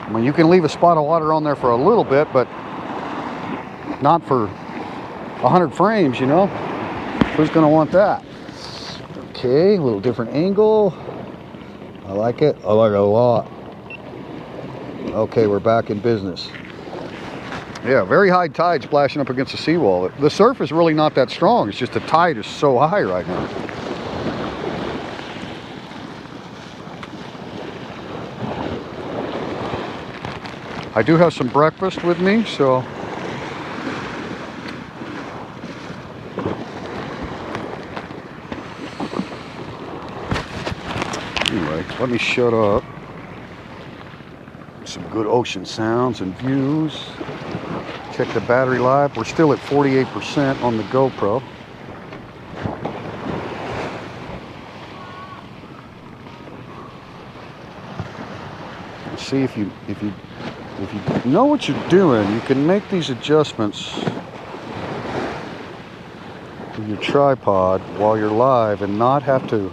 I mean, you can leave a spot of water on there for a little bit, but not for 100 frames, you know? Who's gonna want that? Okay, a little different angle. I like it. I like it a lot. Okay, we're back in business. Yeah, very high tide splashing up against the seawall. The surf is really not that strong. It's just the tide is so high right now. I do have some breakfast with me, so anyway, let me shut up. Some good ocean sounds and views. Check the battery life. We're still at 48% on the GoPro. See if you If you know what you're doing, you can make these adjustments with your tripod while you're live and not have to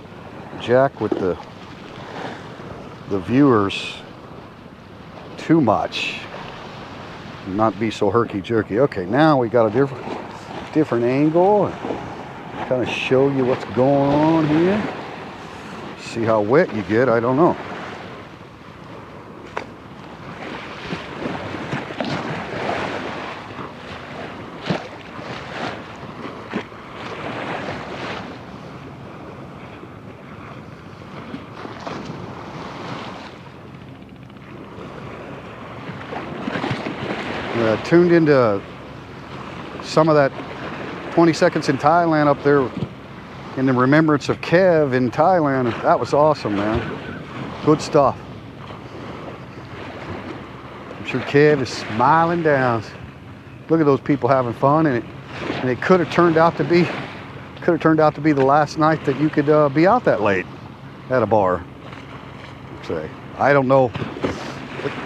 jack with the viewers too much. Not be so herky-jerky. Okay, now we got a different angle. Kind of show you what's going on here. See how wet you get, I don't know. Tuned into some of that 20 seconds in Thailand up there in the remembrance of Kev in Thailand. That was awesome, man. Good stuff. I'm sure Kev is smiling down. Look at those people having fun, and it could have turned out to be the last night that you could be out that late at a bar. Say, I don't know.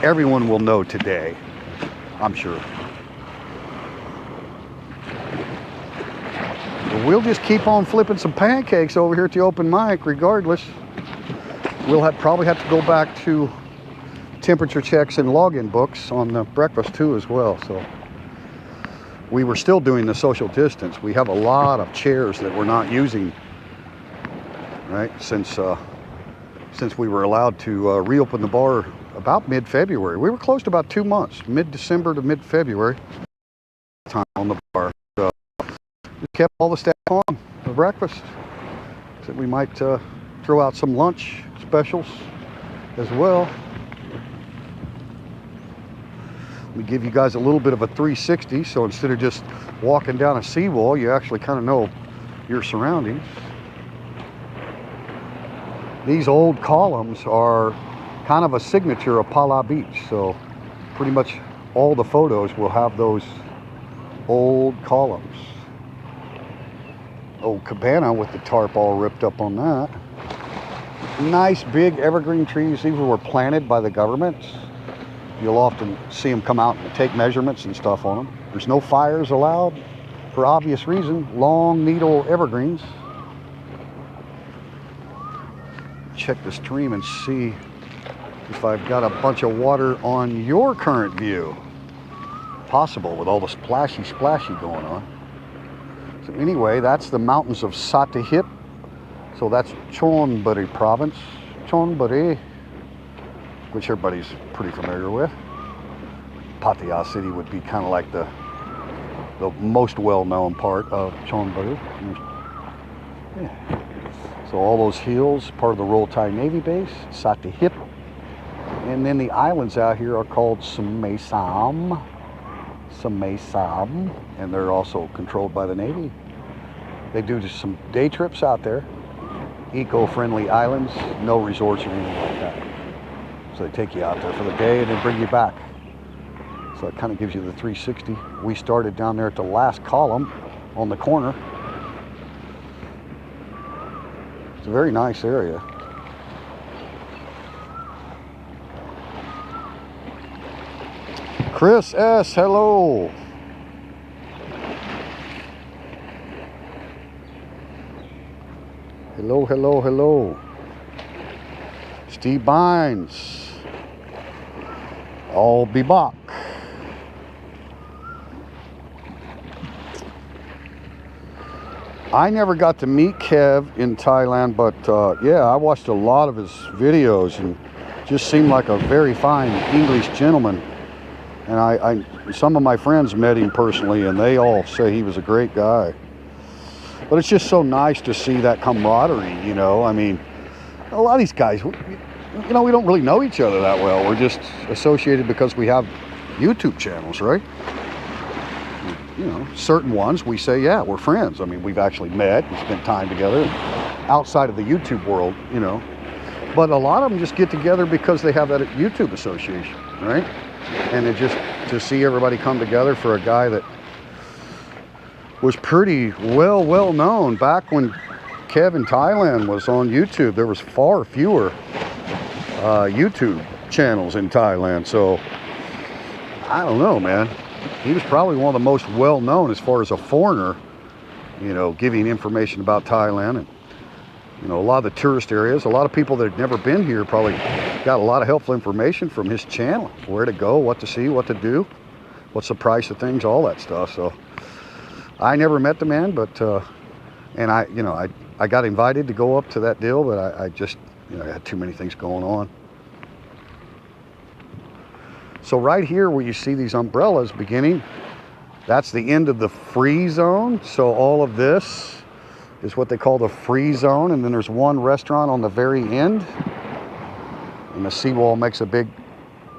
Everyone will know today, I'm sure. But we'll just keep on flipping some pancakes over here at the open mic regardless. We'll probably have to go back to temperature checks and login books on the breakfast too as well. So we were still doing the social distance. We have a lot of chairs that we're not using, right? Since we were allowed to reopen the bar about mid-February. We were closed about 2 months, mid-December to mid-February time on the bar. So we kept all the staff on for breakfast. So we might throw out some lunch specials as well. We give you guys a little bit of a 360, so instead of just walking down a seawall, you actually kind of know your surroundings. These old columns are kind of a signature of Pala Beach, so pretty much all the photos will have those old columns. Old cabana with the tarp all ripped up on that. Nice big evergreen trees. These were planted by the government. You'll often see them come out and take measurements and stuff on them. There's no fires allowed for obvious reason. Long needle evergreens. Check the stream and see if I've got a bunch of water on your current view. Possible with all the splashy going on. So anyway, that's the mountains of Sattahip. So that's Chonburi province. Chonburi, which everybody's pretty familiar with. Pattaya City would be kind of like the most well-known part of Chonburi. Yeah. So all those hills, part of the Royal Thai Navy base, Sattahip. And then the islands out here are called Sumesam, and they're also controlled by the Navy. They do just some day trips out there, eco-friendly islands, no resorts or anything like that. So they take you out there for the day and then bring you back. So it kind of gives you the 360. We started down there at the last column on the corner. It's a very nice area. Chris S., hello. Hello. Steve Bynes. I'll be back. I never got to meet Kev in Thailand, but yeah, I watched a lot of his videos and just seemed like a very fine English gentleman. And some of my friends met him personally, and they all say he was a great guy. But it's just so nice to see that camaraderie, you know. I mean, a lot of these guys, you know, we don't really know each other that well. We're just associated because we have YouTube channels, right? You know, certain ones we say, yeah, we're friends. I mean, we've actually met and spent time together outside of the YouTube world, you know. But a lot of them just get together because they have that YouTube association, right? And it just to see everybody come together for a guy that was pretty well known back when Kevin Thailand was on YouTube. There was far fewer YouTube channels in Thailand, so I don't know, man. He was probably one of the most well-known as far as a foreigner, you know, giving information about Thailand. And, you know, a lot of the tourist areas, a lot of people that had never been here probably got a lot of helpful information from his channel. Where to go, what to see, what to do, what's the price of things, all that stuff. So I never met the man, but, and I got invited to go up to that deal, but I just, you know, I had too many things going on. So right here where you see these umbrellas beginning, that's the end of the free zone. So all of this is what they call the free zone. And then there's one restaurant on the very end. And the seawall makes a big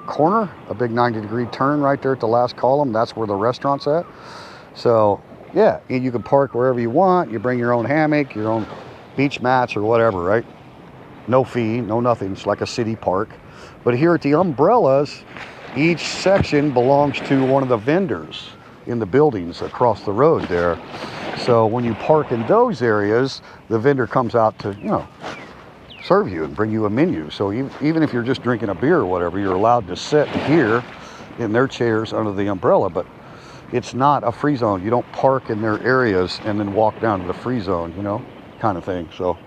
corner, a big 90-degree turn right there at the last column. That's where the restaurant's at. So yeah, you can park wherever you want. You bring your own hammock, your own beach mats or whatever, right? No fee, no nothing. It's like a city park. But here at the umbrellas, each section belongs to one of the vendors in the buildings across the road there. So when you park in those areas, the vendor comes out to, you know, serve you and bring you a menu. So even if you're just drinking a beer or whatever, you're allowed to sit here in their chairs under the umbrella. But it's not a free zone. You don't park in their areas and then walk down to the free zone, you know, kind of thing. So,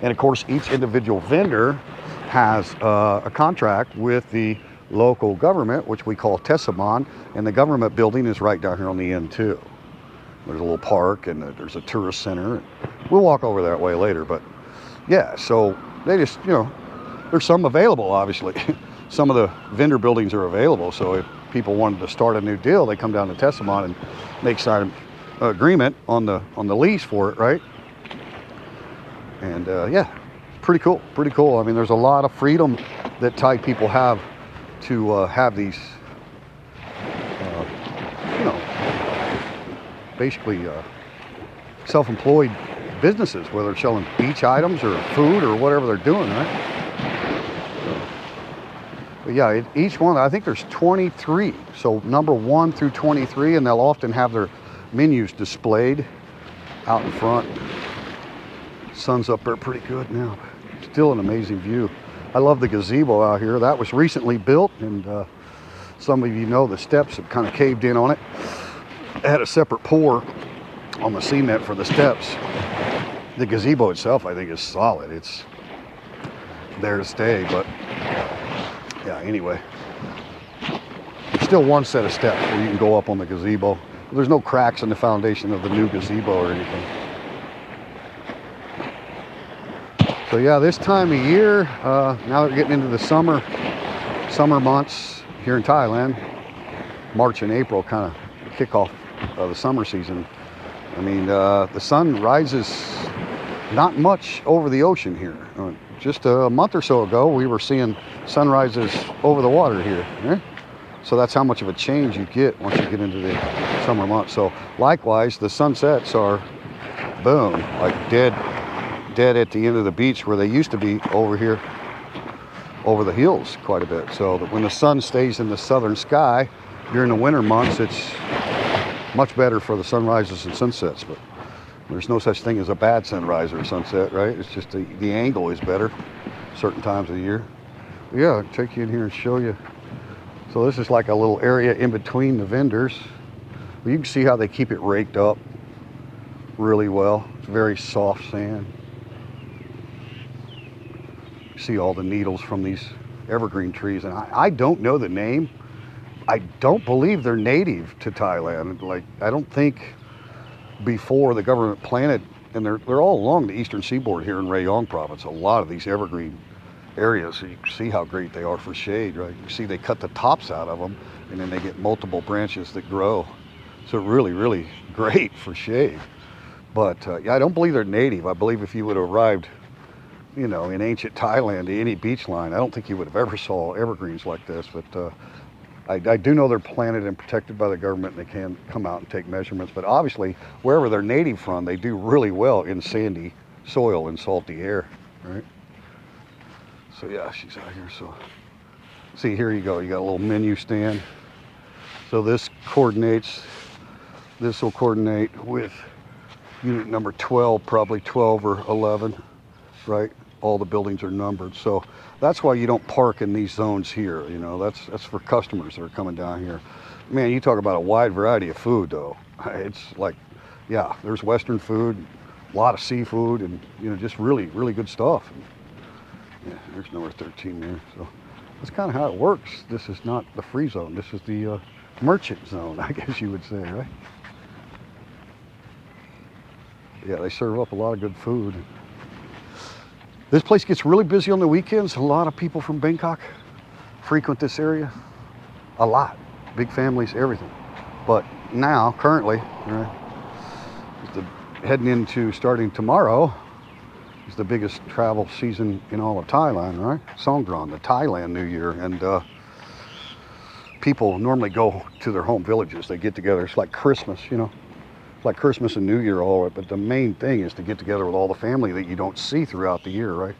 and of course, each individual vendor has a contract with the local government, which we call Tessamon, and the government building is right down here on the end too. There's a little park and there's a tourist center. We'll walk over that way later, but yeah, so they just, you know, there's some available, obviously. Some of the vendor buildings are available, so if people wanted to start a new deal, they come down to Tessamon and make sign an agreement on the lease for it, right? And yeah, pretty cool, pretty cool. I mean, there's a lot of freedom that Thai people have to have these, you know, basically self-employed businesses, whether they're selling beach items or food or whatever they're doing, right? But yeah, each one, I think there's 23. So number 1 through 23, and they'll often have their menus displayed out in front. Sun's up there pretty good now. Still an amazing view. I love the gazebo out here. That was recently built, and some of you know the steps have kind of caved in on it. It had a separate pour on the cement for the steps. The gazebo itself, I think, is solid. It's there to stay, but yeah, anyway. There's still one set of steps where you can go up on the gazebo. There's no cracks in the foundation of the new gazebo or anything. So yeah, this time of year, now that we're getting into the summer months here in Thailand, March and April kind of kick off the summer season. I mean, the sun rises not much over the ocean here. Just a month or so ago, we were seeing sunrises over the water here. Yeah? So that's how much of a change you get once you get into the summer months. So likewise, the sunsets are, boom, like dead at the end of the beach where they used to be over here, over the hills quite a bit. So that when the sun stays in the southern sky during the winter months, it's much better for the sunrises and sunsets. But there's no such thing as a bad sunrise or sunset, right? It's just the angle is better certain times of the year. But yeah, I'll take you in here and show you. So this is like a little area in between the vendors. You can see how they keep it raked up really well. It's very soft sand. See all the needles from these evergreen trees, and I don't know the name. I don't believe they're native to Thailand. Like, I don't think before the government planted, and they're all along the eastern seaboard here in Rayong province, a lot of these evergreen areas. So you can see how great they are for shade, right? You see they cut the tops out of them, and then they get multiple branches that grow. So really, really great for shade. But yeah, I don't believe they're native. I believe if you would have arrived, you know, in ancient Thailand to any beach line, I don't think you would have ever saw evergreens like this. But I do know they're planted and protected by the government, and they can come out and take measurements. But obviously, wherever they're native from, they do really well in sandy soil and salty air, right? So yeah, she's out here. So see, here you go. You got a little menu stand. So this will coordinate with unit number 12, probably 12 or 11, right? All the buildings are numbered. So That's why you don't park in these zones here. You know, that's for customers that are coming down here. Man, you talk about a wide variety of food, though. It's like, yeah, there's Western food, a lot of seafood, and you know, just really, really good stuff. And, yeah, there's number 13 there. So that's kind of how it works. This is not the free zone. This is the merchant zone, I guess you would say, right? Yeah, they serve up a lot of good food. This place gets really busy on the weekends. A lot of people from Bangkok frequent this area. A lot. Big families, everything. But now, currently, heading into starting tomorrow, is the biggest travel season in all of Thailand, right? Songkran, the Thailand New Year. And people normally go to their home villages. They get together. It's like Christmas, you know. It's like Christmas and New Year all right, but the main thing is to get together with all the family that you don't see throughout the year, right?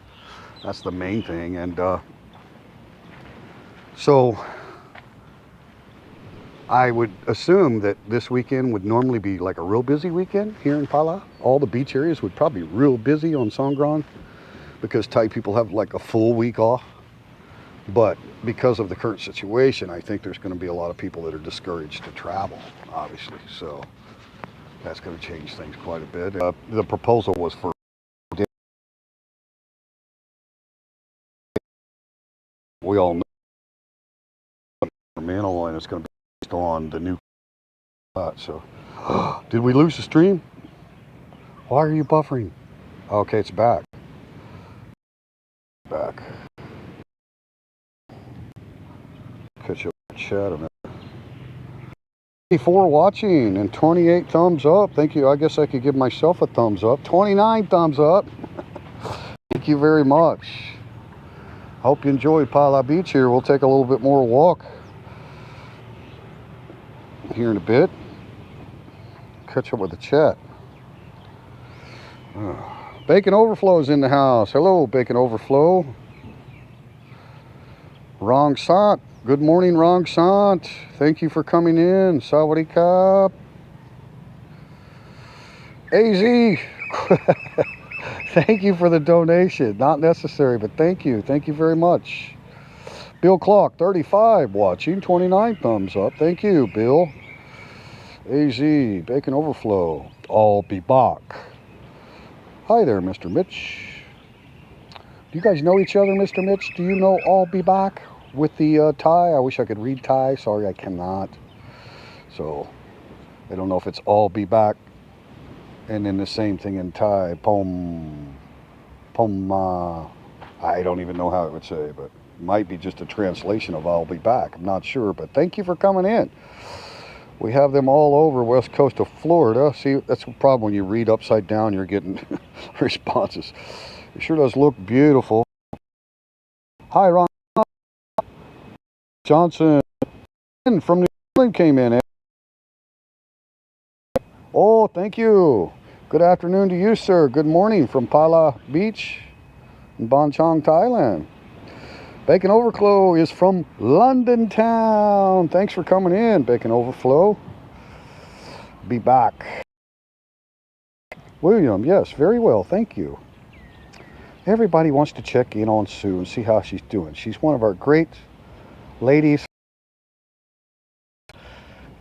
That's the main thing. And so I would assume that this weekend would normally be like a real busy weekend here in Pala. All the beach areas would probably be real busy on Songkran because Thai people have like a full week off. But because of the current situation, I think there's going to be a lot of people that are discouraged to travel, obviously. So that's going to change things quite a bit. The proposal was for we all know mental, and it's going to be based on the new. So, did we lose the stream? Why are you buffering? Okay, it's back. Back. Catch up with chat a minute. 24 watching and 28 thumbs up. Thank you. I guess I could give myself a thumbs up. 29 thumbs up. Thank you very much. Hope you enjoyed Pala Beach here. We'll take a little bit more walk here in a bit. Catch up with the chat. Bacon Overflow's in the house. Hello, Bacon Overflow. Rong Sant. Good morning, Rong Sant. Thank you for coming in. Sawadee Kap. AZ. Thank you for the donation. Not necessary, but thank you. Thank you very much. Bill Clock, 35, watching. 29 thumbs up. Thank you, Bill. AZ, Bacon Overflow. I'll be back. Hi there, Mr. Mitch. Do you guys know each other, Mr. Mitch? Do you know I'll be back with the Thai? I wish I could read Thai. Sorry, I cannot. So, I don't know if it's I'll be back. And then the same thing in Thai. Pom. I don't even know how it would say, but it might be just a translation of I'll be back. I'm not sure, but thank you for coming in. We have them all over west coast of Florida. See, that's the problem when you read upside down, you're getting responses. It sure does look beautiful. Hi, Ron Johnson from New Zealand came in. Oh, thank you. Good afternoon to you, sir. Good morning from Pala Beach in Bon Chong, Thailand. Bacon Overflow is from London town. Thanks for coming in, Bacon Overflow. Be back. William, yes, very well, thank you. Everybody wants to check in on Sue and see how she's doing. She's one of our great ladies.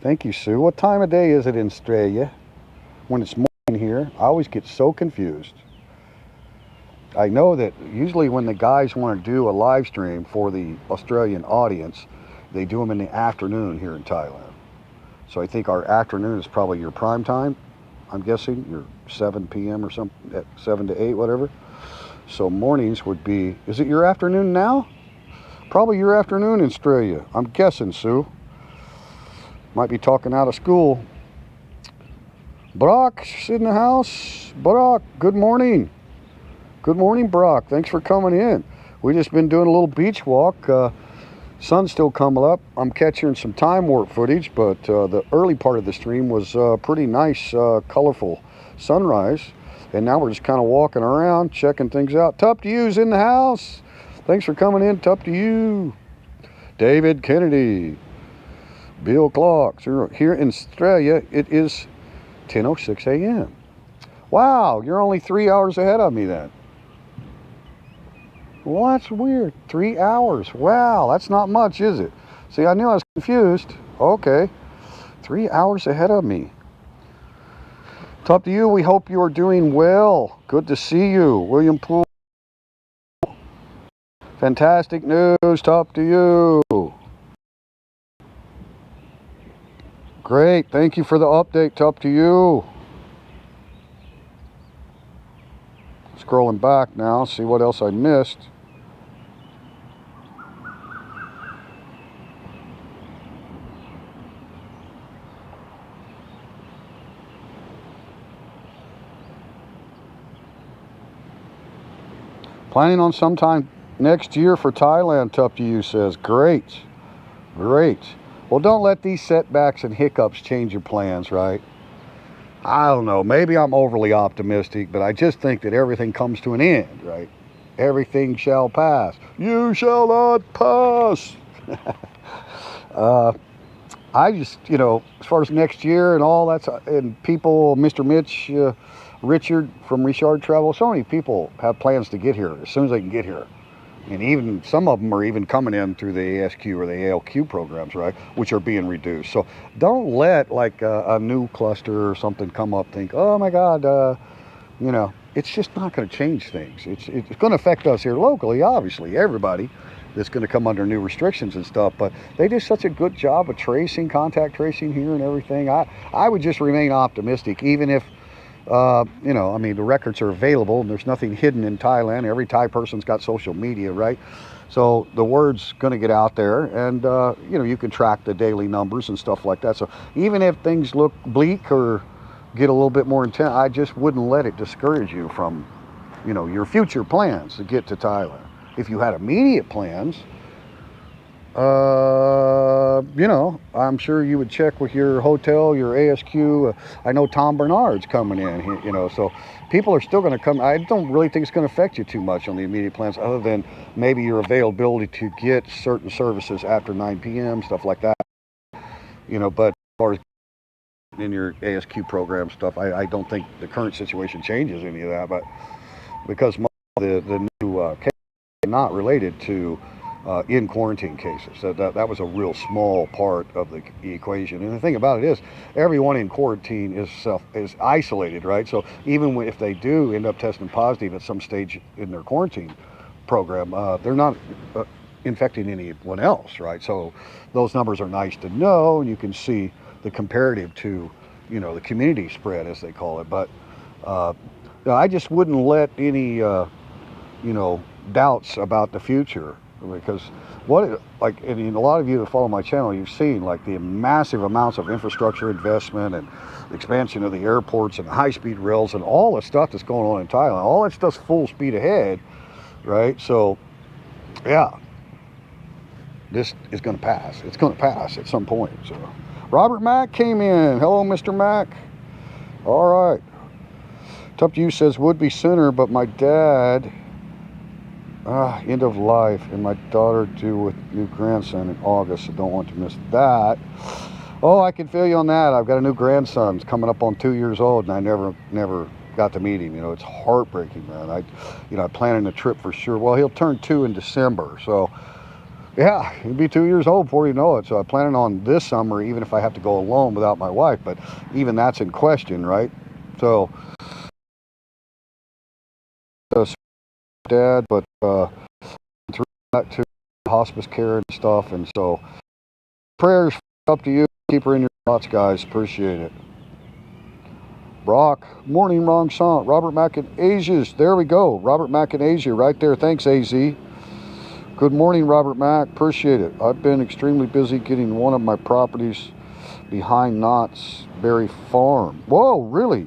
Thank you, Sue. What time of day is it in Australia? When it's morning here, I always get so confused. I know that usually when the guys want to do a live stream for the Australian audience, they do them in the afternoon here in Thailand. So I think our afternoon is probably your prime time. I'm guessing your 7 p.m. or something, at 7 to 8, whatever. So mornings would be, is it your afternoon now? Probably your afternoon in Australia. I'm guessing, Sue. Might be talking out of school. Brock's in the house. Brock, good morning. Good morning, Brock. Thanks for coming in. We just been doing a little beach walk. Sun's still coming up. I'm catching some time warp footage, but the early part of the stream was pretty nice, colorful sunrise. And now we're just kind of walking around, checking things out. Tup to you's in the house. Thanks for coming in, Tup to you. David Kennedy. Bill Clock. Here in Australia, it is 10:06 a.m. Wow, you're only 3 hours ahead of me then. Well, that's weird. 3 hours. Wow, that's not much, is it? See, I knew I was confused. Okay. 3 hours ahead of me. Top to you. We hope you are doing well. Good to see you. William Poole. Fantastic news. Top to you. Great. Thank you for the update. Top to you. Scrolling back now. See what else I missed. Planning on sometime next year for Thailand, Tough to You says. Great. Great. Well, don't let these setbacks and hiccups change your plans, right? I don't know. Maybe I'm overly optimistic, but I just think that everything comes to an end, right? Everything shall pass. You shall not pass. I just, as far as next year and all that's, and people, Mr. Mitch, Richard from Richard Travel, so many people have plans to get here as soon as they can get here. And even some of them are even coming in through the ASQ or the ALQ programs, right, which are being reduced. So don't let like a new cluster or something come up, think, oh my God, it's just not going to change things. It's going to affect us here locally, obviously, everybody that's going to come under new restrictions and stuff, but they do such a good job of tracing, contact tracing here and everything. I would just remain optimistic, even if the records are available and there's nothing hidden in Thailand. Every Thai person's got social media, right? So the word's going to get out there, and you can track the daily numbers and stuff like that. So even if things look bleak or get a little bit more intense, I just wouldn't let it discourage you from, your future plans to get to Thailand. If you had immediate plans, I'm sure you would check with your hotel, your ASQ. I know Tom Bernard's coming in, so people are still going to come. I don't really think it's going to affect you too much on the immediate plans, other than maybe your availability to get certain services after 9 p.m., stuff like that. But as far as in your ASQ program stuff, I don't think the current situation changes any of that, but because most of the new cases are not related to in quarantine cases. So that was a real small part of the equation. And the thing about it is, everyone in quarantine is isolated, right? So even if they do end up testing positive at some stage in their quarantine program, they're not infecting anyone else, right? So those numbers are nice to know, and you can see the comparative to, the community spread, as they call it. But I just wouldn't let any, doubts about the future. Because and a lot of you that follow my channel, you've seen like the massive amounts of infrastructure investment and the expansion of the airports and high-speed rails and all the stuff that's going on in Thailand. All that stuff's full speed ahead, right? So, yeah, this is going to pass. It's going to pass at some point. So, Robert Mack came in. Hello, Mr. Mack. All right. Tough to You says would be sooner, but my dad. End of life, and my daughter due with new grandson in August, so don't want to miss that. Oh, I can feel you on that. I've got a new grandson. He's coming up on 2 years old, and I never got to meet him. It's heartbreaking, man. I'm planning a trip for sure. Well, he'll turn 2 in December, so yeah, he'll be 2 years old before you know it. So I'm planning on this summer, even if I have to go alone without my wife, but even that's in question, right? So dad, but through that to hospice care and stuff, and so prayers up to you. Keep her in your thoughts, guys. Appreciate it. Brock, morning, wrong song. Robert Mack in Asia's. There we go. Robert Mack in Asia, right there. Thanks, AZ. Good morning, Robert Mack. Appreciate it. I've been extremely busy getting one of my properties behind Knott's Berry Farm. Whoa, really?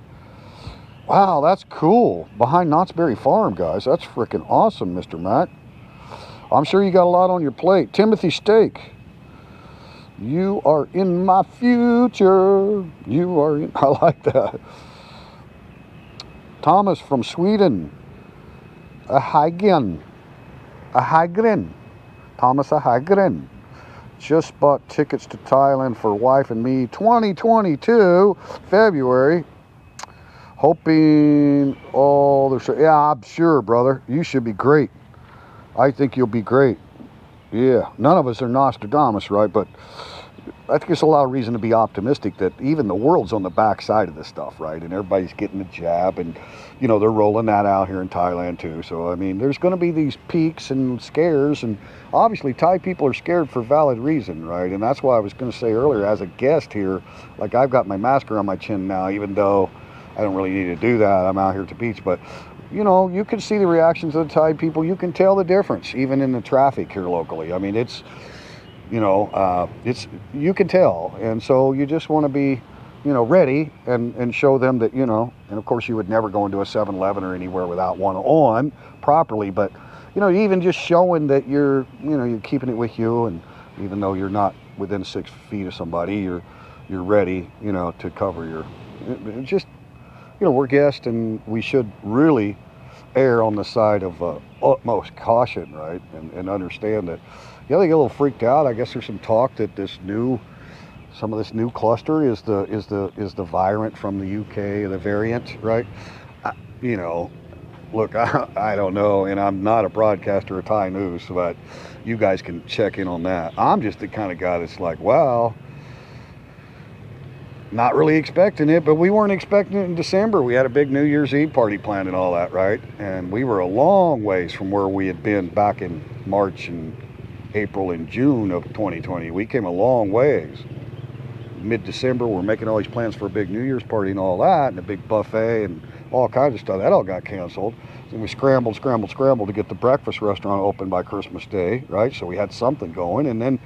Wow, that's cool. Behind Knott's Berry Farm, guys. That's freaking awesome, Mr. Mack. I'm sure you got a lot on your plate. Timothy Stake. You are in my future. You are in... I like that. Thomas from Sweden. Ahagren. Thomas Ahagren. Just bought tickets to Thailand for wife and me. 2022, February. Hoping all the... Yeah, I'm sure, brother. You should be great. I think you'll be great. Yeah, none of us are Nostradamus, right? But I think there's a lot of reason to be optimistic that even the world's on the backside of this stuff, right? And everybody's getting the jab, and they're rolling that out here in Thailand too. So I mean, there's going to be these peaks and scares, and obviously Thai people are scared for valid reason, right? And that's why I was going to say earlier, as a guest here, like I've got my mask around my chin now, even though I don't really need to do that. I'm out here at the beach, but you can see the reactions of the Thai people. You can tell the difference, even in the traffic here locally. I mean, it's you can tell, and so you just want to be, ready and show them that, and of course you would never go into a 7-Eleven or anywhere without one on properly, but even just showing that you're keeping it with you, and even though you're not within 6 feet of somebody, you're ready, to cover your, just, we're guests, and we should really err on the side of utmost caution, right? And understand that, they get a little freaked out. I guess there's some talk that some of this new cluster is the variant from the UK, the variant, right? Look, I don't know, and I'm not a broadcaster of Thai news, but you guys can check in on that. I'm just the kind of guy that's like, well, not really expecting it, but we weren't expecting it in December. We had a big New Year's Eve party planned and all that, right? And we were a long ways from where we had been back in March and April and June of 2020. We came a long ways. Mid-December, we're making all these plans for a big New Year's party and all that, and a big buffet and all kinds of stuff. That all got canceled. And we scrambled to get the breakfast restaurant open by Christmas Day, right? So we had something going, and then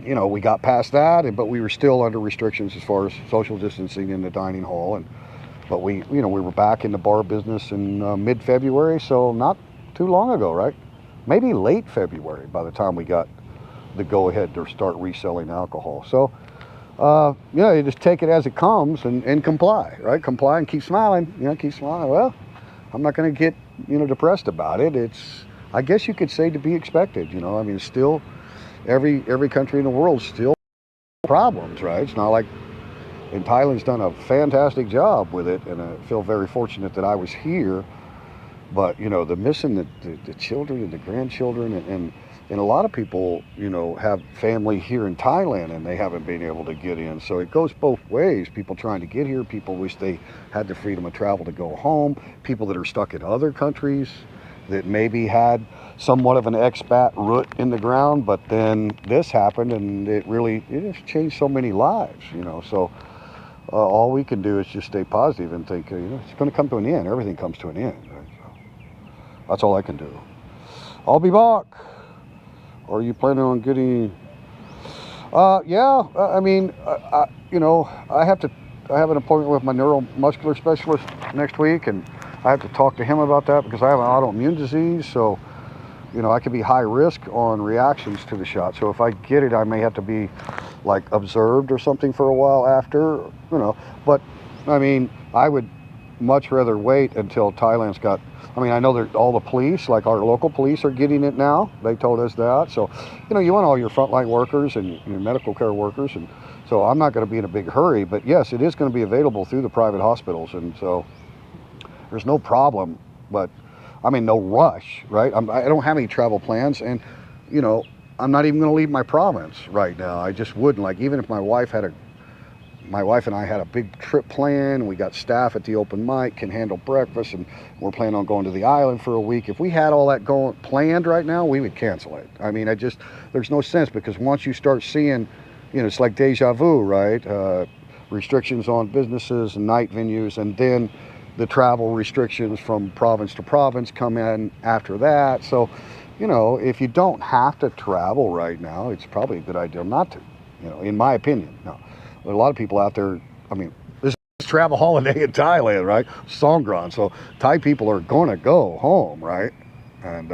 we got past that, but we were still under restrictions as far as social distancing in the dining hall. But we were back in the bar business in mid-February, so not too long ago, right? Maybe late February by the time we got the go-ahead to start reselling alcohol. So, you just take it as it comes and comply, right? Comply and keep smiling, keep smiling. Well, I'm not going to get, depressed about it. It's, I guess you could say, to be expected, I mean, still, every country in the world still problems, right? It's not like, and Thailand's done a fantastic job with it, and I feel very fortunate that I was here. But the missing the children and the grandchildren, and a lot of people have family here in Thailand and they haven't been able to get in. So it goes both ways. People trying to get here, people wish they had the freedom of travel to go home, people that are stuck in other countries that maybe had somewhat of an expat root in the ground, but then this happened and it has changed so many lives. So all we can do is just stay positive and think it's going to come to an end. Everything comes to an end, right? So that's all I can do. I'll be back. Are you planning on getting? Yeah. I mean, I have an appointment with my neuromuscular specialist next week, and I have to talk to him about that because I have an autoimmune disease. So, I could be high risk on reactions to the shot. So if I get it, I may have to be like observed or something for a while after. But I mean, I would much rather wait until Thailand's got. I mean, I know that all the police, like our local police, are getting it now. They told us that. So, you want all your frontline workers and your medical care workers. And so I'm not going to be in a big hurry. But yes, it is going to be available through the private hospitals. And so there's no problem. But, I mean, no rush, right? I don't have any travel plans. And, I'm not even going to leave my province right now. I just wouldn't. Like, even if my wife and I had a big trip planned, we got staff at the open mic, can handle breakfast, and we're planning on going to the island for a week. If we had all that planned right now, we would cancel it. I mean, there's no sense, because once you start seeing, it's like deja vu, right? Restrictions on businesses and night venues, and then the travel restrictions from province to province come in after that. So, if you don't have to travel right now, it's probably a good idea not to, in my opinion. No. There are a lot of people out there. I mean, this is travel holiday in Thailand, right? Songkran. So Thai people are going to go home, right? And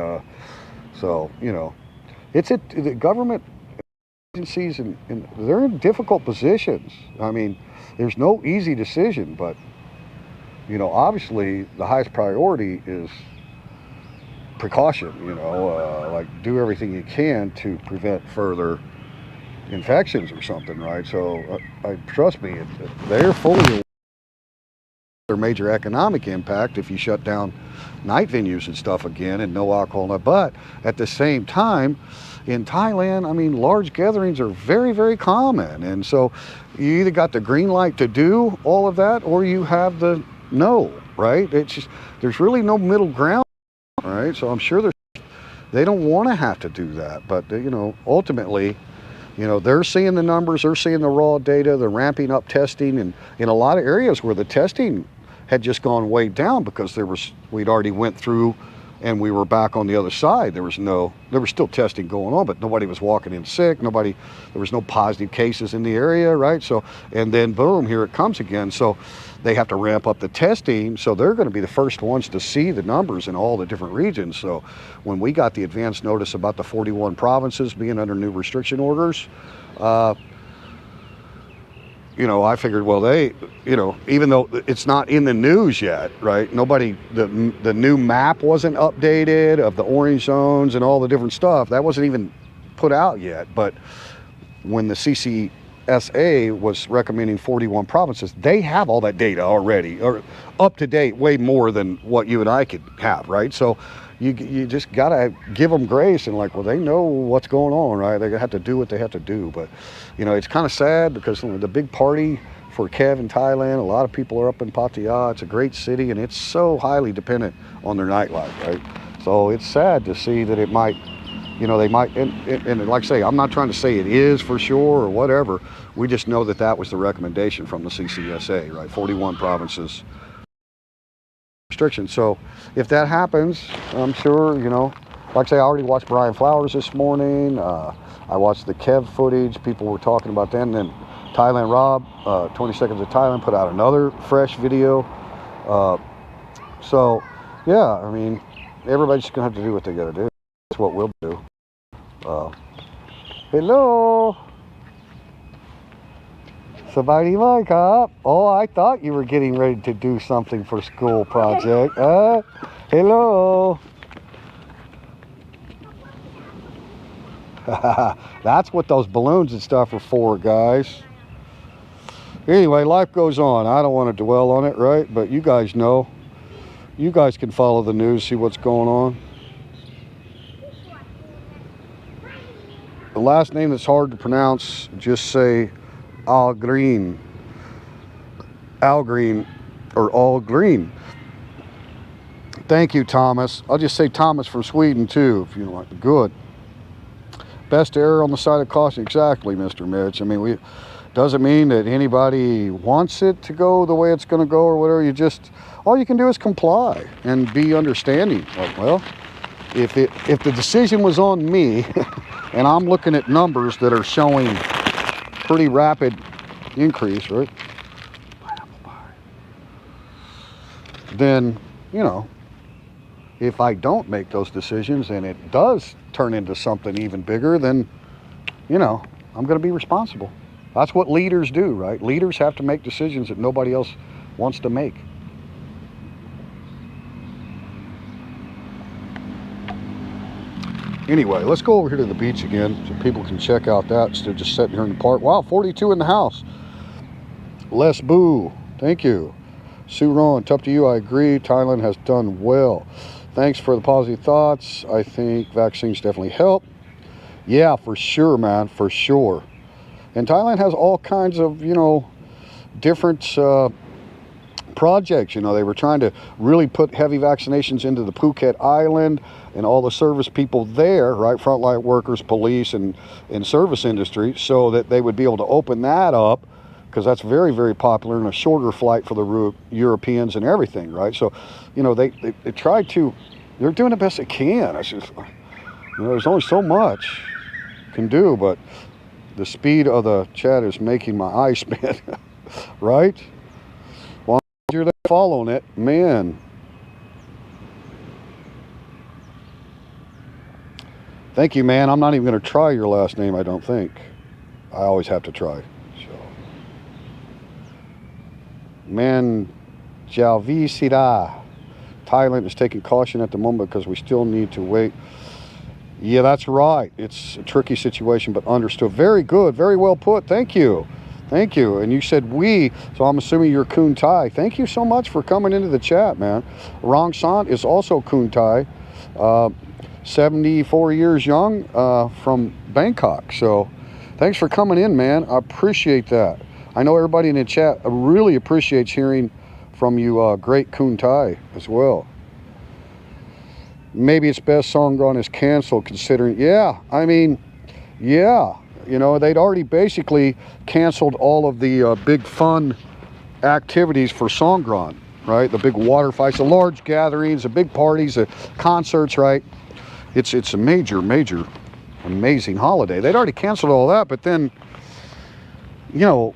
so, the government agencies, and they're in difficult positions. I mean, there's no easy decision, but, obviously the highest priority is precaution, like do everything you can to prevent further infections or something, right? So I trust me, they're fully major economic impact if you shut down night venues and stuff again and no alcohol. But at the same time, in Thailand, I mean, large gatherings are very, very common. And so you either got the green light to do all of that or you have the no, right? It's just, there's really no middle ground, right? So I'm sure they don't want to have to do that. But, you know, ultimately, you know, they're seeing the numbers, they're seeing the raw data, they're ramping up testing. And in a lot of areas where the testing had just gone way down because we'd already went through and we were back on the other side. There was still testing going on, but nobody was walking in sick. There was no positive cases in the area, right? So, and then boom, here it comes again. So they have to ramp up the testing. So they're going to be the first ones to see the numbers in all the different regions. So when we got the advance notice about the 41 provinces being under new restriction orders, you know, I figured, well, they, you know, even though it's not in the news yet, right? The new map wasn't updated of the orange zones and all the different stuff. That wasn't even put out yet. But when the CCSA was recommending 41 provinces, they have all that data already, or up to date, way more than what you and I could have, right? So you just gotta give them grace and like, well, they know what's going on, right? They have to do what they have to do. But you know, it's kind of sad because the big party for Kev in Thailand, a lot of people are up in Pattaya. It's a great city and it's so highly dependent on their nightlife, right? So it's sad to see that it might, you know, they might, and like I say, I'm not trying to say it is for sure or whatever. We just know that that was the recommendation from the CCSA, right? 41 provinces restrictions. So if that happens, I'm sure, you know, like I say, I already watched Brian Flowers this morning. I watched the Kev footage. People were talking about that. And then Thailand Rob, 20 Seconds of Thailand, put out another fresh video. So yeah, I mean, everybody's just gonna have to do what they gotta do. That's what we'll do. Hello. Sabadi mai kap. Oh, I thought you were getting ready to do something for school project. Hello. That's what those balloons and stuff are for, guys. Anyway, life goes on. I don't want to dwell on it, right? But you guys know. You guys can follow the news, see what's going on. The last name that's hard to pronounce, just say Al Green, or All Green. Thank you, Thomas. I'll just say Thomas from Sweden too, if you don't like. Good. Best error on the side of caution. Exactly, Mr. Mitch. I mean, doesn't mean that anybody wants it to go the way it's going to go or whatever. All you can do is comply and be understanding. Like, well, if the decision was on me, and I'm looking at numbers that are showing pretty rapid increase, right? Then, you know, if I don't make those decisions and it does turn into something even bigger, then, you know, I'm going to be responsible. That's what leaders do, right? Leaders have to make decisions that nobody else wants to make. Anyway, let's go over here to the beach again so people can check out that instead of just sitting here in the park. Wow, 42 in the house. Les Boo, thank you. Sue Ron, tough to you, I agree. Thailand has done well. Thanks for the positive thoughts. I think vaccines definitely help. Yeah, for sure, man, for sure. And Thailand has all kinds of, you know, different projects. You know, they were trying to really put heavy vaccinations into the Phuket Island and all the service people there, right? Frontline workers, police, and service industry, so that they would be able to open that up, because that's very, very popular and a shorter flight for the Europeans and everything, right? So, you know, they tried to, they're doing the best they can. I just, you know, there's only so much you can do, but the speed of the chat is making my eyes spin, right? Well, you're there following it, man. Thank you, man. I'm not even going to try your last name, I don't think. I always have to try. Man, Jalvi Sida. Thailand is taking caution at the moment because we still need to wait. Yeah, that's right. It's a tricky situation, but understood. Very good. Very well put. Thank you. Thank you. And you said we, so I'm assuming you're Kun Thai. Thank you so much for coming into the chat, man. Rong Sant is also Kun Thai, 74 years young, from Bangkok. So thanks for coming in, man. I appreciate that. I know everybody in the chat really appreciates hearing from you, great Kun Thai as well. Maybe its best Songgon is canceled considering, yeah, I mean, yeah. You know, they'd already basically canceled all of the big fun activities for Songkran, right? The big water fights, the large gatherings, the big parties, the concerts, right? It's a major, amazing holiday. They'd already canceled all that, but then, you know,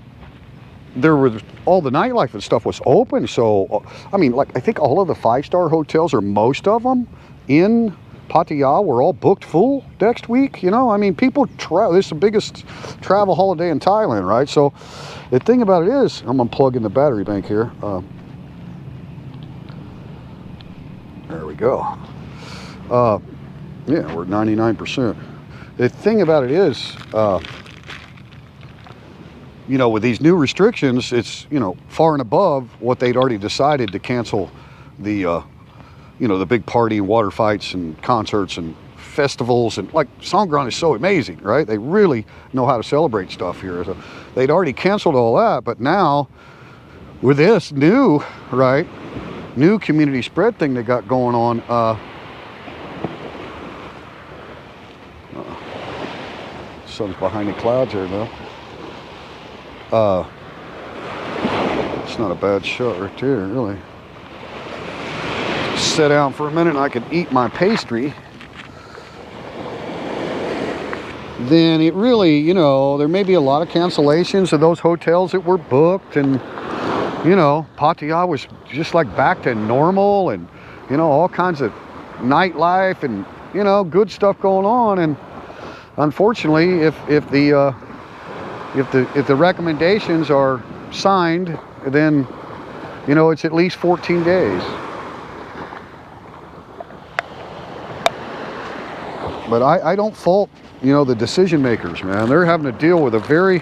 there was all the nightlife and stuff was open. So, I mean, like, I think all of the 5-star hotels, or most of them in Pattaya, were all booked full next week. You know, I mean, people travel. This is the biggest travel holiday in Thailand, right? So the thing about it is, I'm unplugging the battery bank here. There we go. Yeah, we're at 99%. The thing about it is, you know, with these new restrictions, it's, you know, far and above what they'd already decided to cancel the you know, the big party, water fights and concerts and festivals. And like, Songkran is so amazing, right? They really know how to celebrate stuff here. So they'd already canceled all that, but now with this new, right, new community spread thing they got going on, sun's behind the clouds here though. It's not a bad shot right there, really. Sit down for a minute and I can eat my pastry. Then it really, you know, there may be a lot of cancellations of those hotels that were booked, and, you know, Pattaya was just like back to normal, and, you know, all kinds of nightlife and, you know, good stuff going on. And unfortunately, if the recommendations are signed, then, you know, it's at least 14 days. But I don't fault, you know, the decision makers, man. They're having to deal with a very,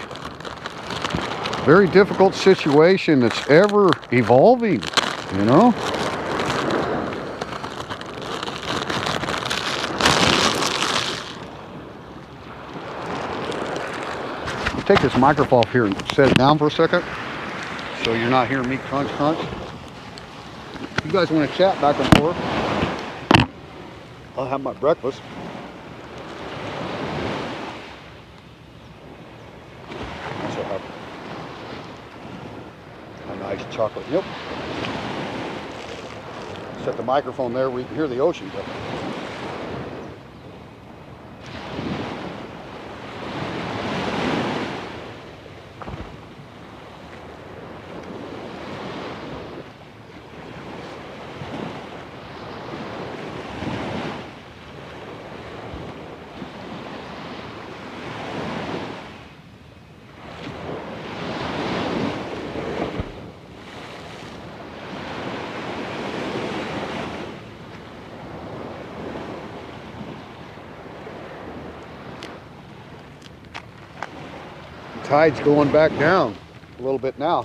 very difficult situation that's ever evolving, you know? I'll take this microphone off here and set it down for a second so you're not hearing me crunch. You guys want to chat back and forth? I'll have my breakfast. Also have a nice chocolate nip. Set the microphone there where you can hear the ocean. Tide's going back down a little bit now.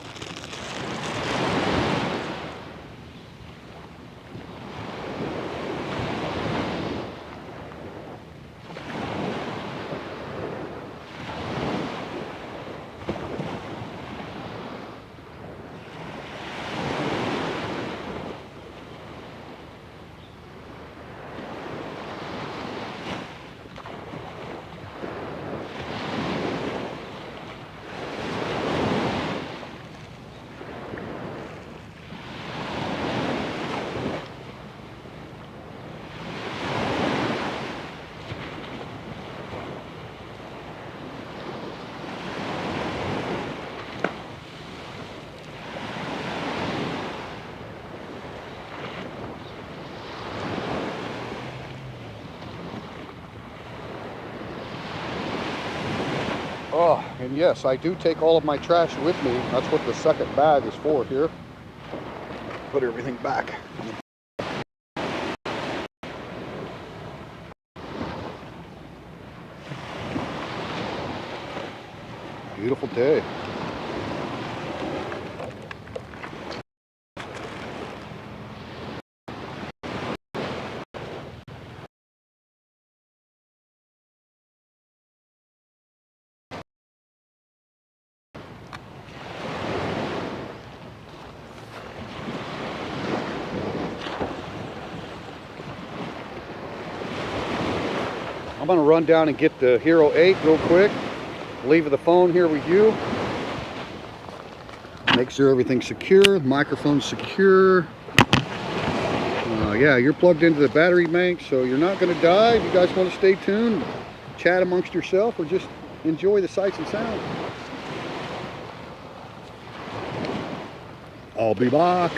Oh, and yes, I do take all of my trash with me. That's what the second bag is for here. Put everything back. Beautiful day. I'm gonna run down and get the Hero 8 real quick. Leave the phone here with you. Make sure everything's secure, the microphone's secure. Yeah, you're plugged into the battery bank, so you're not gonna die. If you guys want to stay tuned, chat amongst yourself, or just enjoy the sights and sounds. I'll be back.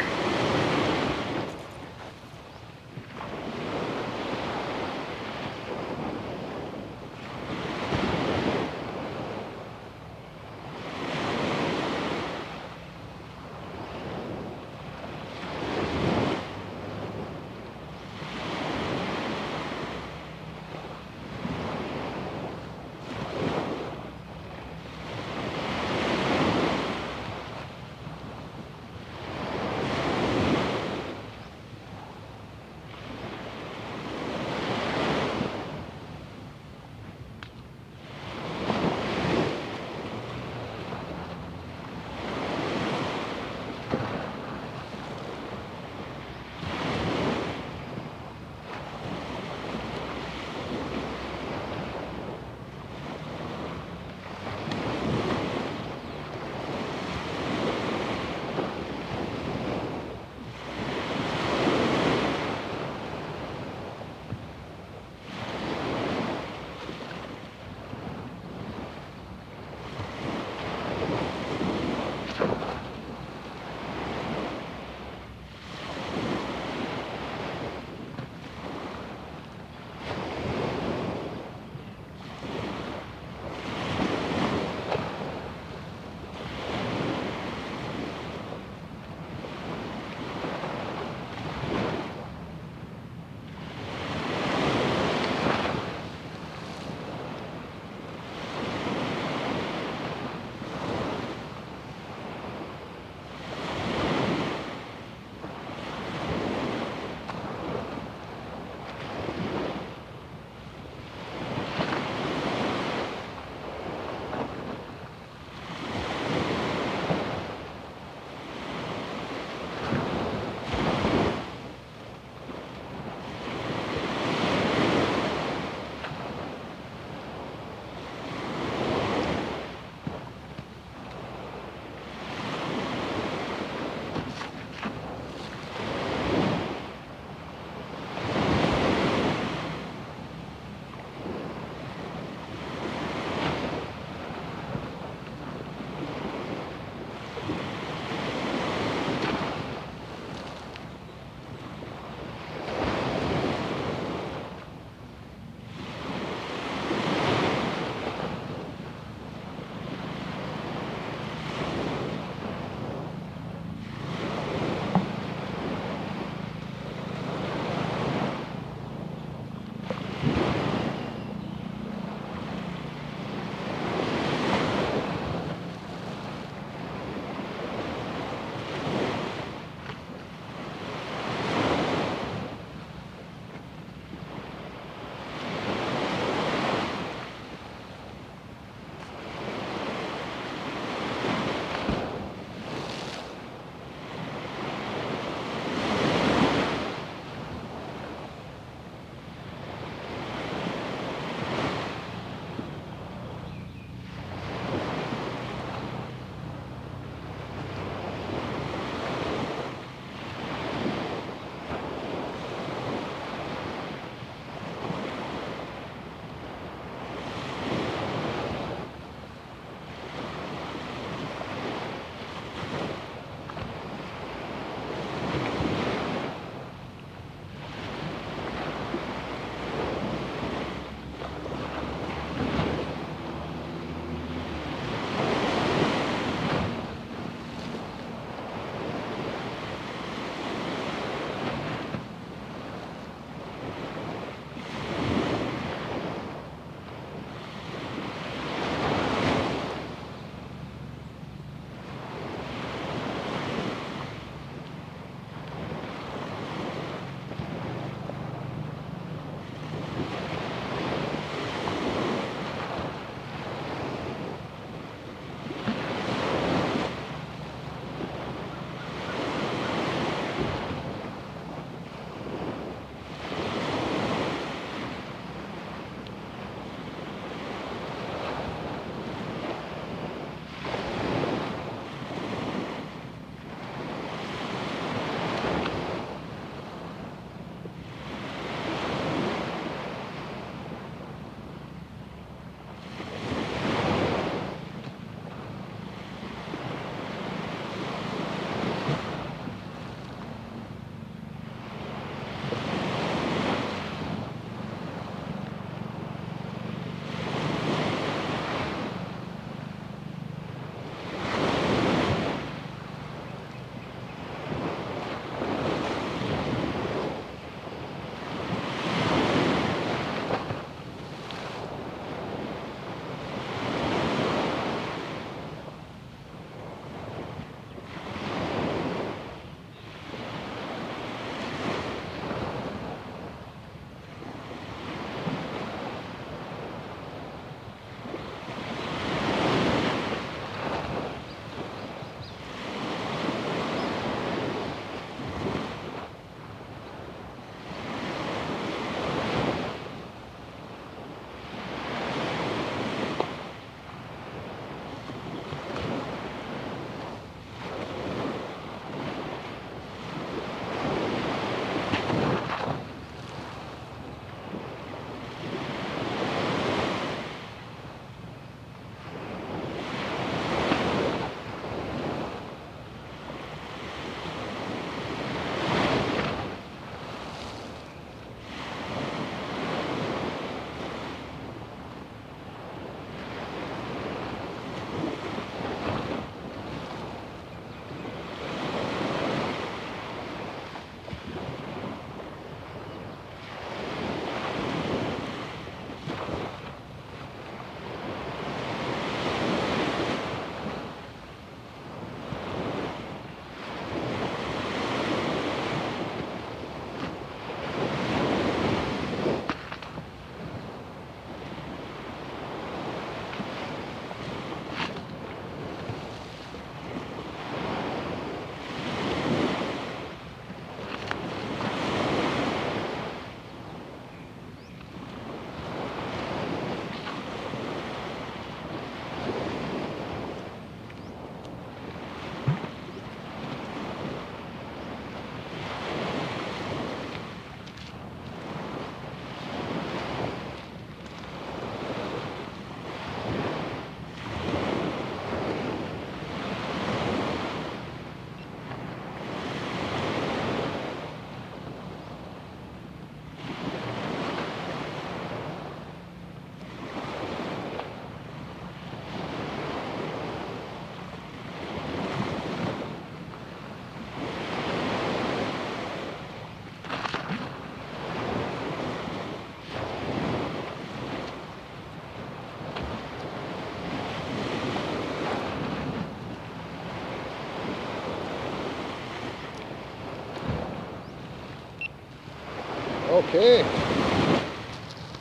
Okay.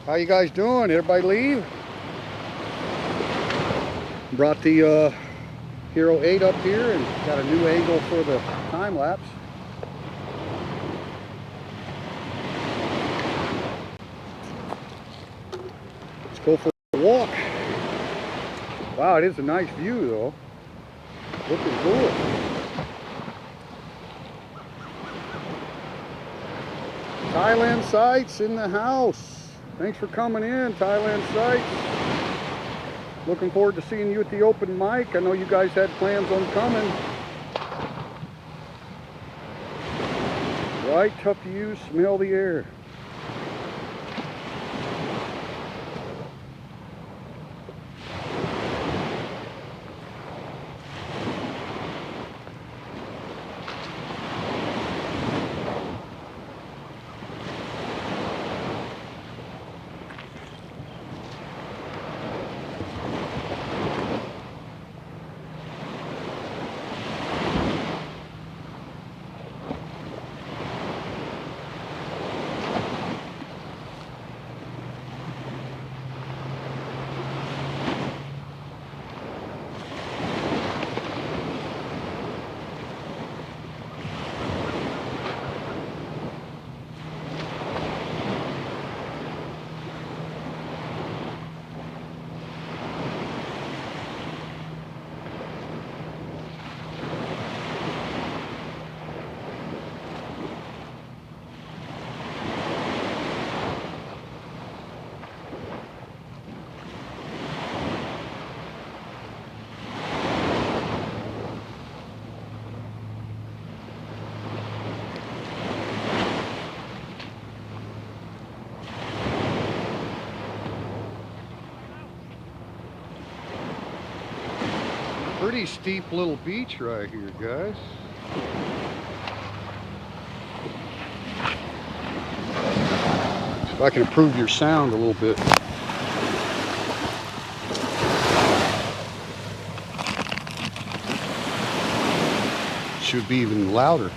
How you guys doing? Everybody leave? Brought the Hero 8 up here and got a new angle for the time lapse. Let's go for a walk. Wow, it is a nice view though. Looking good. Thailand Sights in the house. Thanks for coming in, Thailand Sights. Looking forward to seeing you at the open mic. I know you guys had plans on coming. Right up to you, smell the air. Pretty steep little beach right here, guys. See if I can improve your sound a little bit. Should be even louder.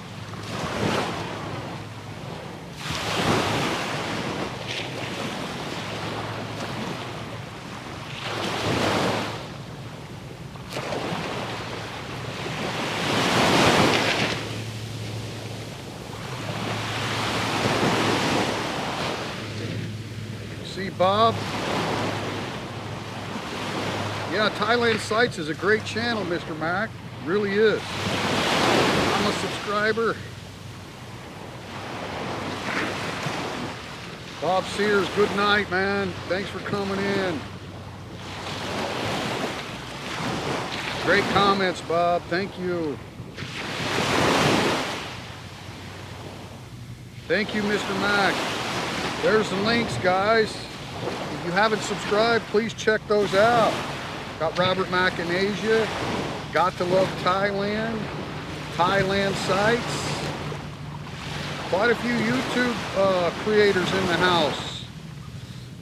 See Bob? Yeah, Thailand Sights is a great channel, Mr. Mac. Really is. I'm a subscriber. Bob Sears, good night, man. Thanks for coming in. Great comments, Bob. Thank you. Thank you, Mr. Mac. There's the links, guys. If you haven't subscribed, please check those out. Got Robert Mack in Asia. Got to Love Thailand. Thailand Sights. Quite a few YouTube creators in the house.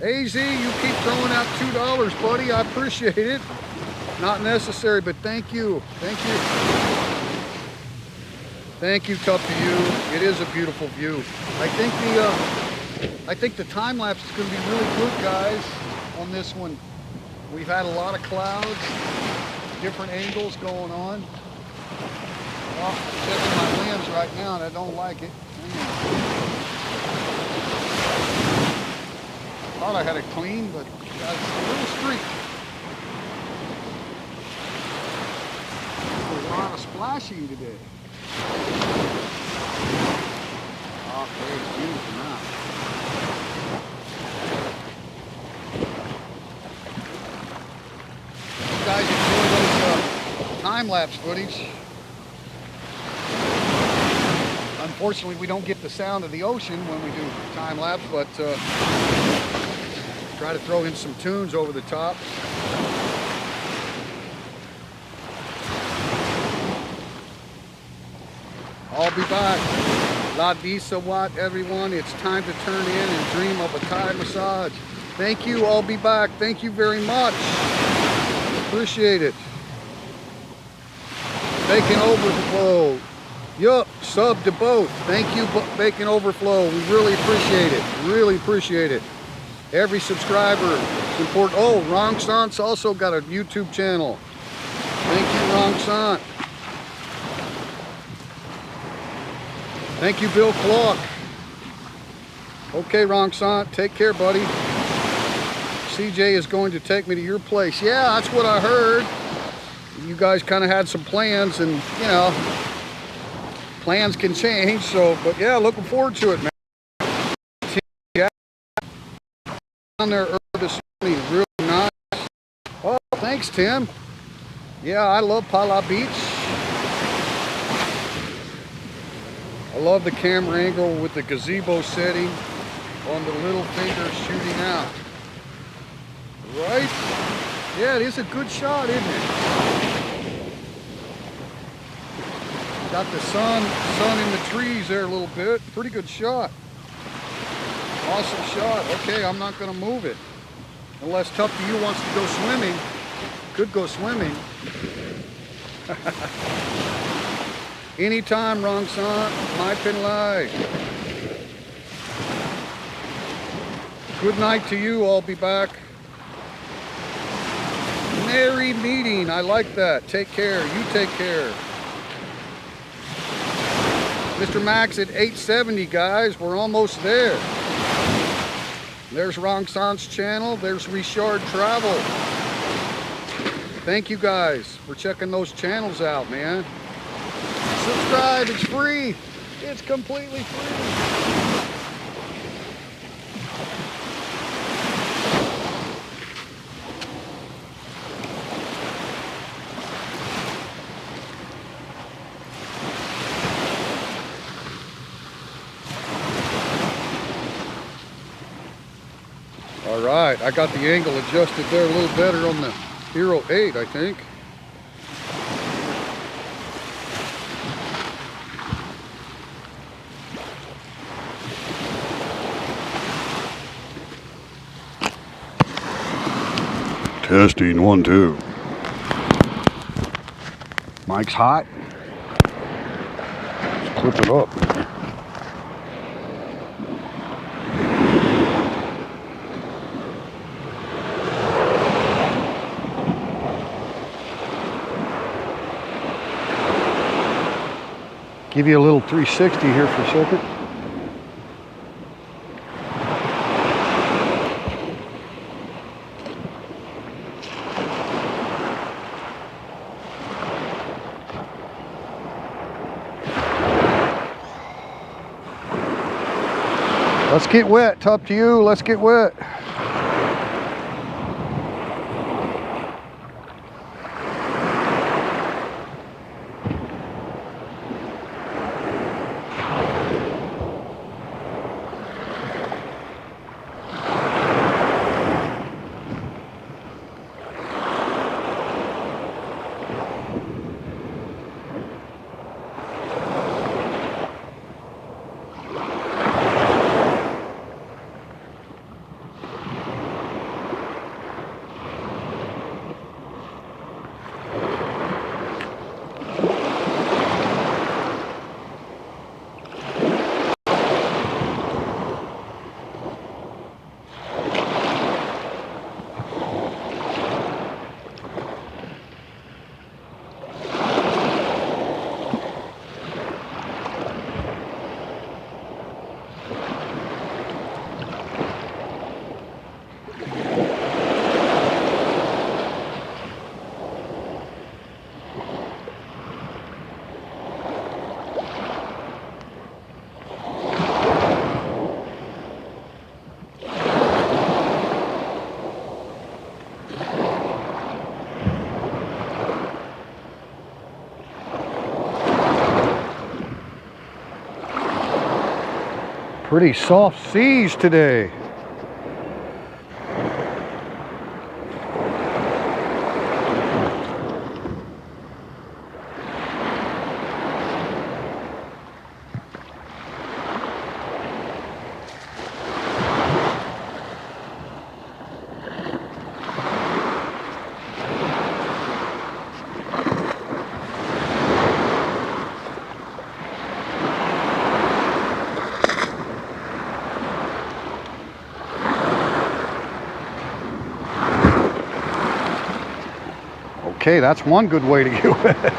AZ, you keep throwing out $2, buddy. I appreciate it. Not necessary, but thank you. Thank you. Thank you, Tough to You. It is a beautiful view. I think the time lapse is going to be really good, guys, on this one. We've had a lot of clouds, different angles going on. Oh, I'm checking my lens right now and I don't like it. Thought I had it clean, but it's a little streak. There's a lot of splashing today. Okay, it's beautiful now. You guys enjoy those time-lapse footage. Unfortunately, we don't get the sound of the ocean when we do time-lapse, but try to throw in some tunes over the top. I'll be back. La Disa Wat, everyone. It's time to turn in and dream of a Thai massage. Thank you. I'll be back. Thank you very much. Appreciate it. Taking over the globe. Yup, sub to both. Thank you, Bacon Overflow. We really appreciate it. Really appreciate it. Every subscriber is important. Oh, Rong Sant's also got a YouTube channel. Thank you, Rong Sant. Thank you, Bill Clark. Okay, Rong Sant, take care, buddy. CJ is going to take me to your place. Yeah, that's what I heard. You guys kind of had some plans, and you know, plans can change. So, but yeah, looking forward to it, man. Down there early this morning, real nice. Oh, thanks, Tim. Yeah, I love Pala Beach. I love the camera angle with the gazebo setting on the little finger shooting out. Right? Yeah, it is a good shot, isn't it? Got the sun in the trees there a little bit. Pretty good shot. Awesome shot. Okay, I'm not going to move it. Unless Tough to You wants to go swimming. Could go swimming. Anytime, Rong Sant. My pin lie. Good night to you. I'll be back. Merry meeting. I like that. Take care. You take care. Mr. Max at 870, guys. We're almost there. There's Rong Sant's channel. There's Richard Travel. Thank you guys for checking those channels out, man. Subscribe. It's free. It's completely free. All right, I got the angle adjusted there a little better on the Hero 8, I think. Testing 1, 2. Mic's hot. Let's clip it up. Give you a little 360 here for a second. Let's get wet. Top to you. Let's get wet. Pretty soft seas today. Okay, that's one good way to get wet.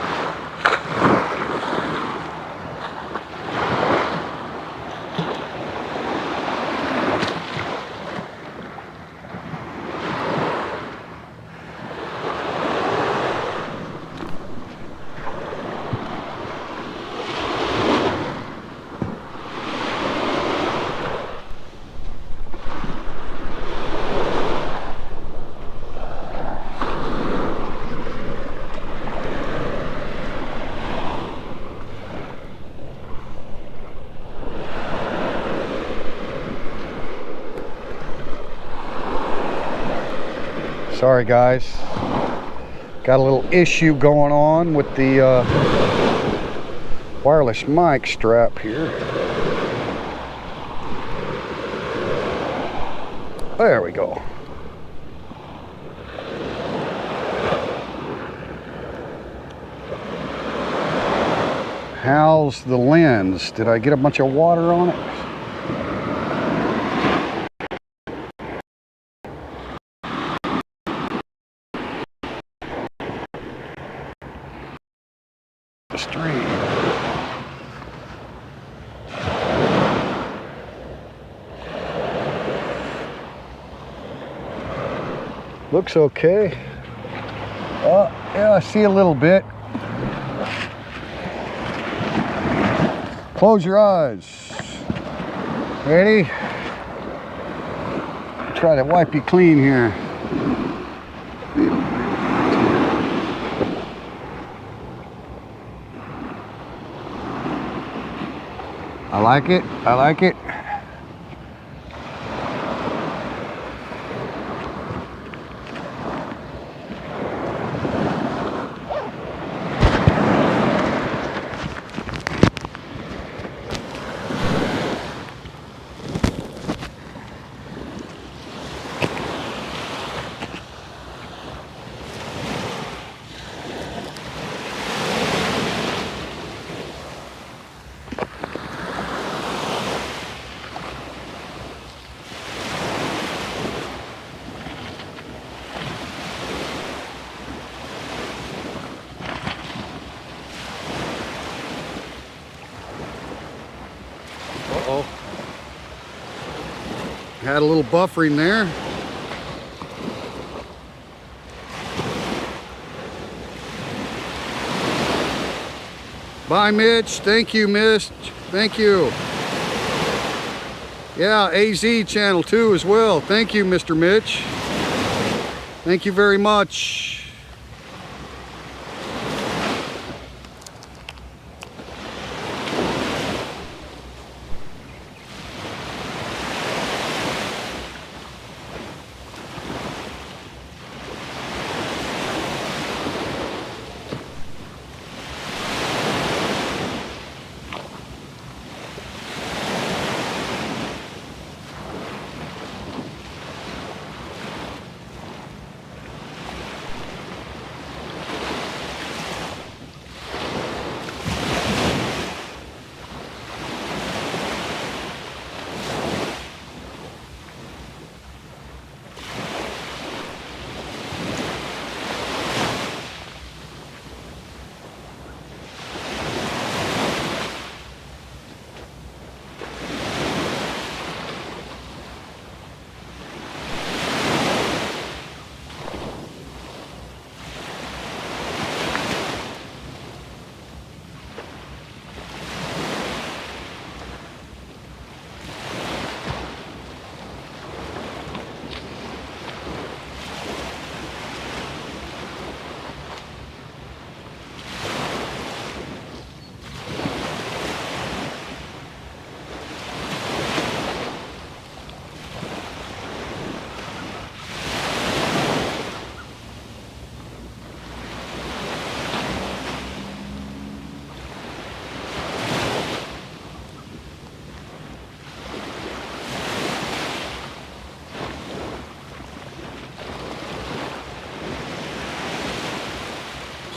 Sorry guys, got a little issue going on with the wireless mic strap here. There we go. How's the lens? Did I get a bunch of water on it? Stream. Looks okay. Oh, yeah, I see a little bit. Close your eyes. Ready? Try to wipe you clean here. I like it. I like it. Uh-oh. Had a little buffering there. Bye, Mitch. Thank you, Mitch. Thank you. Yeah, AZ channel too as well. Thank you, Mr. Mitch. Thank you very much.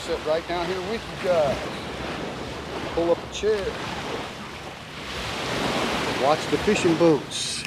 Sit right down here with you guys. Pull up a chair. Watch the fishing boats.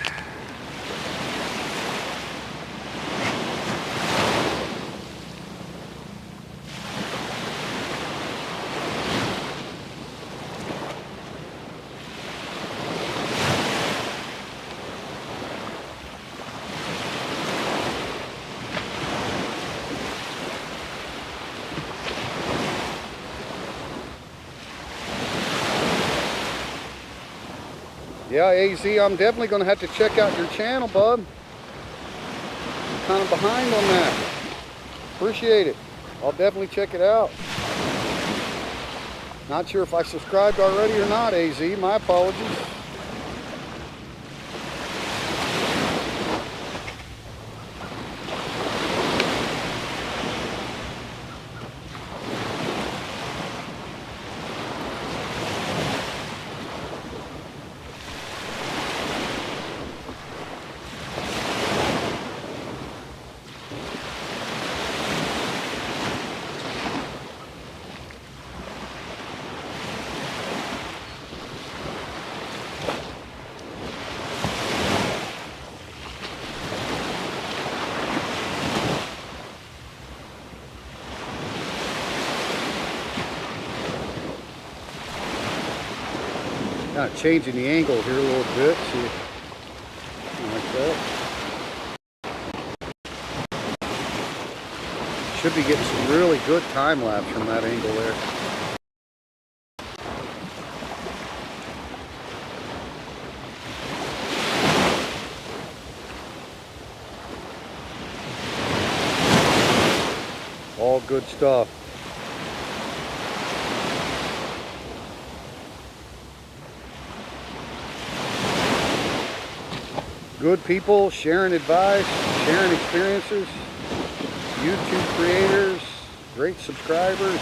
Yeah, AZ, I'm definitely going to have to check out your channel, bud. I'm kind of behind on that. Appreciate it. I'll definitely check it out. Not sure if I subscribed already or not, AZ. My apologies. Kind of changing the angle here a little bit. See, like that. Should be getting some really good time lapse from that angle there. All good stuff. Good people sharing advice, sharing experiences, YouTube creators, great subscribers,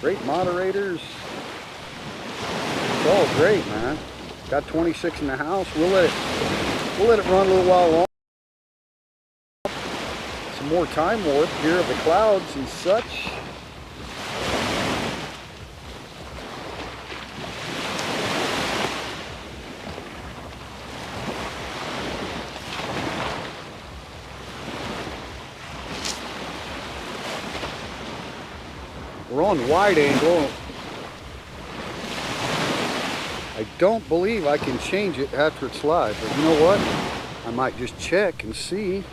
great moderators. It's all great, man. Got 26 in the house. We'll let it run a little while longer. Some more time warp here of the clouds and such. We're on wide angle. I don't believe I can change it after it's live, but you know what? I might just check and see.